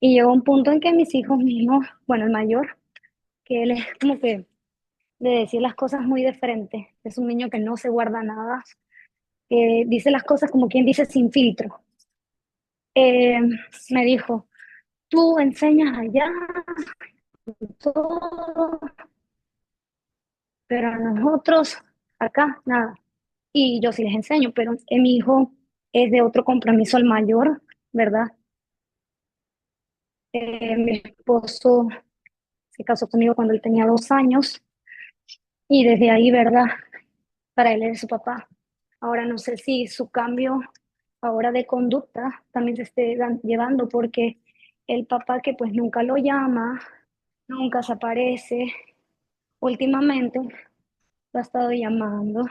Y llegó un punto en que mis hijos mismos, bueno, el mayor, que él es como que de decir las cosas muy de frente, es un niño que no se guarda nada, que dice las cosas como quien dice sin filtro. Eh, Me dijo, tú enseñas allá todo, pero a nosotros acá nada. Y yo sí les enseño, pero mi hijo es de otro compromiso, el mayor, ¿verdad? Mi esposo se casó conmigo cuando él tenía 2 años y desde ahí, ¿verdad? Para él es su papá. Ahora no sé si su cambio ahora de conducta también se esté llevando porque el papá que pues nunca lo llama, nunca se aparece, últimamente lo ha estado llamando,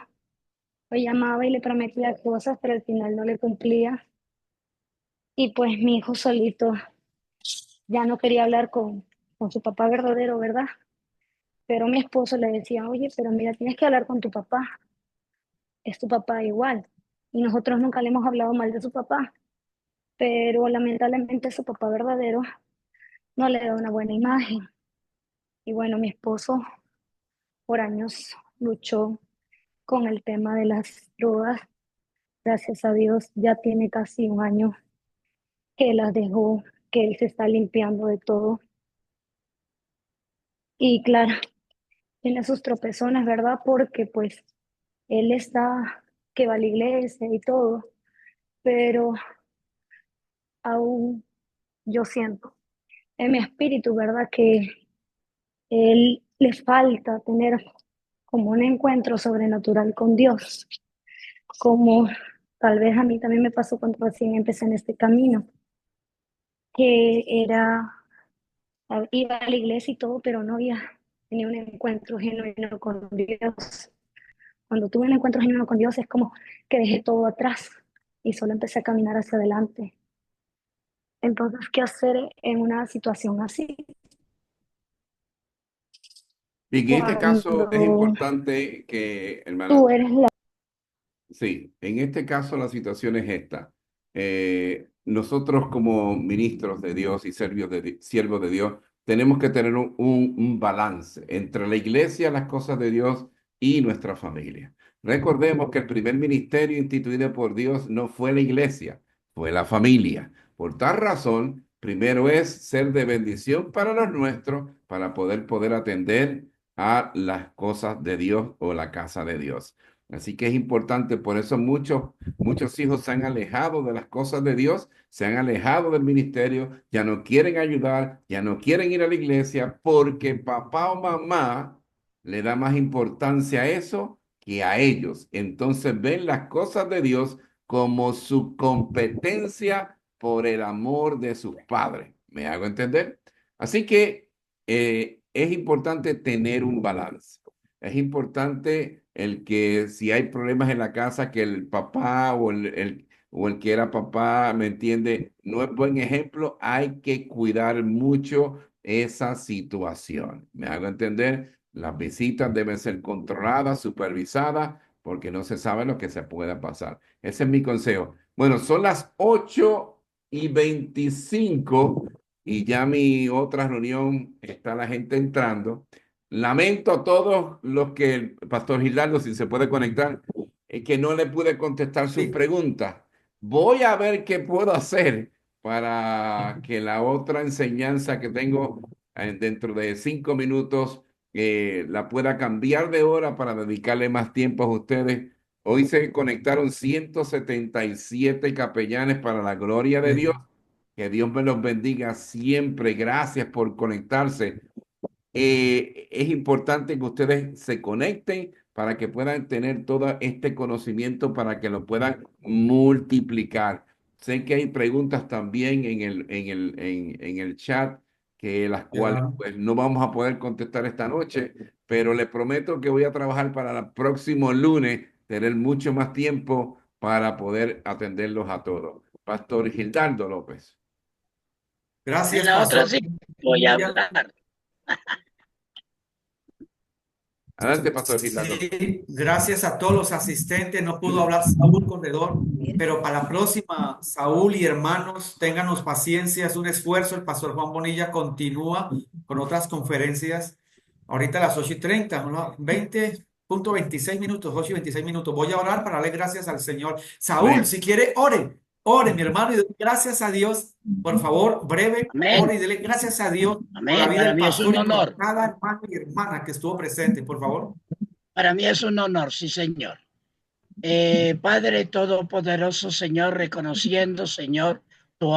lo llamaba y le prometía cosas, pero al final no le cumplía. Y pues mi hijo solito ya no quería hablar con su papá verdadero, ¿verdad? Pero mi esposo le decía, oye, pero mira, tienes que hablar con tu papá, es tu papá igual. Y nosotros nunca le hemos hablado mal de su papá, pero lamentablemente su papá verdadero no le da una buena imagen. Y bueno, mi esposo por años luchó con el tema de las drogas. Gracias a Dios ya tiene casi un año que las dejó, que él se está limpiando de todo. Y claro, tiene sus tropezones, ¿verdad? Porque pues él está, que va a la iglesia y todo, pero aún yo siento en mi espíritu, ¿verdad? Que él le falta tener como un encuentro sobrenatural con Dios, como tal vez a mí también me pasó cuando recién empecé en este camino, que iba a la iglesia y todo, pero no había tenido un encuentro genuino con Dios. Cuando tuve un encuentro genuino con Dios es como que dejé todo atrás y solo empecé a caminar hacia adelante. Entonces, ¿qué hacer en una situación así? Y en este caso es Cuando importante que, hermana, tú eres la... sí, en este caso la situación es esta. Nosotros como ministros de Dios y siervos de Dios tenemos que tener un balance entre la iglesia, las cosas de Dios y nuestra familia. Recordemos que el primer ministerio instituido por Dios no fue la iglesia, fue la familia. Por tal razón, primero es ser de bendición para los nuestros, para poder atender a las cosas de Dios o la casa de Dios. Así que es importante, por eso muchos hijos se han alejado de las cosas de Dios, se han alejado del ministerio, ya no quieren ayudar, ya no quieren ir a la iglesia, porque papá o mamá le da más importancia a eso que a ellos. Entonces ven las cosas de Dios como su competencia por el amor de sus padres. ¿Me hago entender? Así que es importante tener un balance. Es importante el que si hay problemas en la casa, que el papá o el que era papá, ¿me entiende? No es buen ejemplo. Hay que cuidar mucho esa situación. ¿Me hago entender? Las visitas deben ser controladas, supervisadas, porque no se sabe lo que se pueda pasar. Ese es mi consejo. Bueno, son las 8:25 y ya mi otra reunión está la gente entrando. Lamento a todos los que el pastor Gilardo, si se puede conectar, que no le pude contestar sus preguntas. Voy a ver qué puedo hacer para que la otra enseñanza que tengo dentro de 5 minutos la pueda cambiar de hora para dedicarle más tiempo a ustedes. Hoy se conectaron 177 capellanes para la gloria de Dios. Que Dios me los bendiga siempre. Gracias por conectarse. Es importante que ustedes se conecten para que puedan tener todo este conocimiento, para que lo puedan multiplicar. Sé que hay preguntas también en el chat, que las cuales pues, no vamos a poder contestar esta noche, pero les prometo que voy a trabajar para el próximo lunes, tener mucho más tiempo para poder atenderlos a todos. Pastor Gildardo López. Gracias, En la otra pastor. sí voy a hablar. Adelante, pastor Gildardo. Sí, gracias a todos los asistentes. No pudo hablar Saúl Corredor, pero para la próxima, Saúl y hermanos, ténganos paciencia, es un esfuerzo. El pastor Juan Bonilla continúa con otras conferencias. Ahorita a las 8:30, ¿no? 20.26 minutos, 8:26 minutos. Voy a orar para darle gracias al Señor. Saúl, Amén. si quiere, ore, mi hermano, y dele gracias a Dios. Por favor, breve, Amén. ore y dele gracias a Dios por la Amén. vida Para del mí es pastor un y por honor. cada hermano y hermana que estuvo presente, por favor. Para mí es un honor, sí, Señor. Padre Todopoderoso, Señor, reconociendo, Señor, tu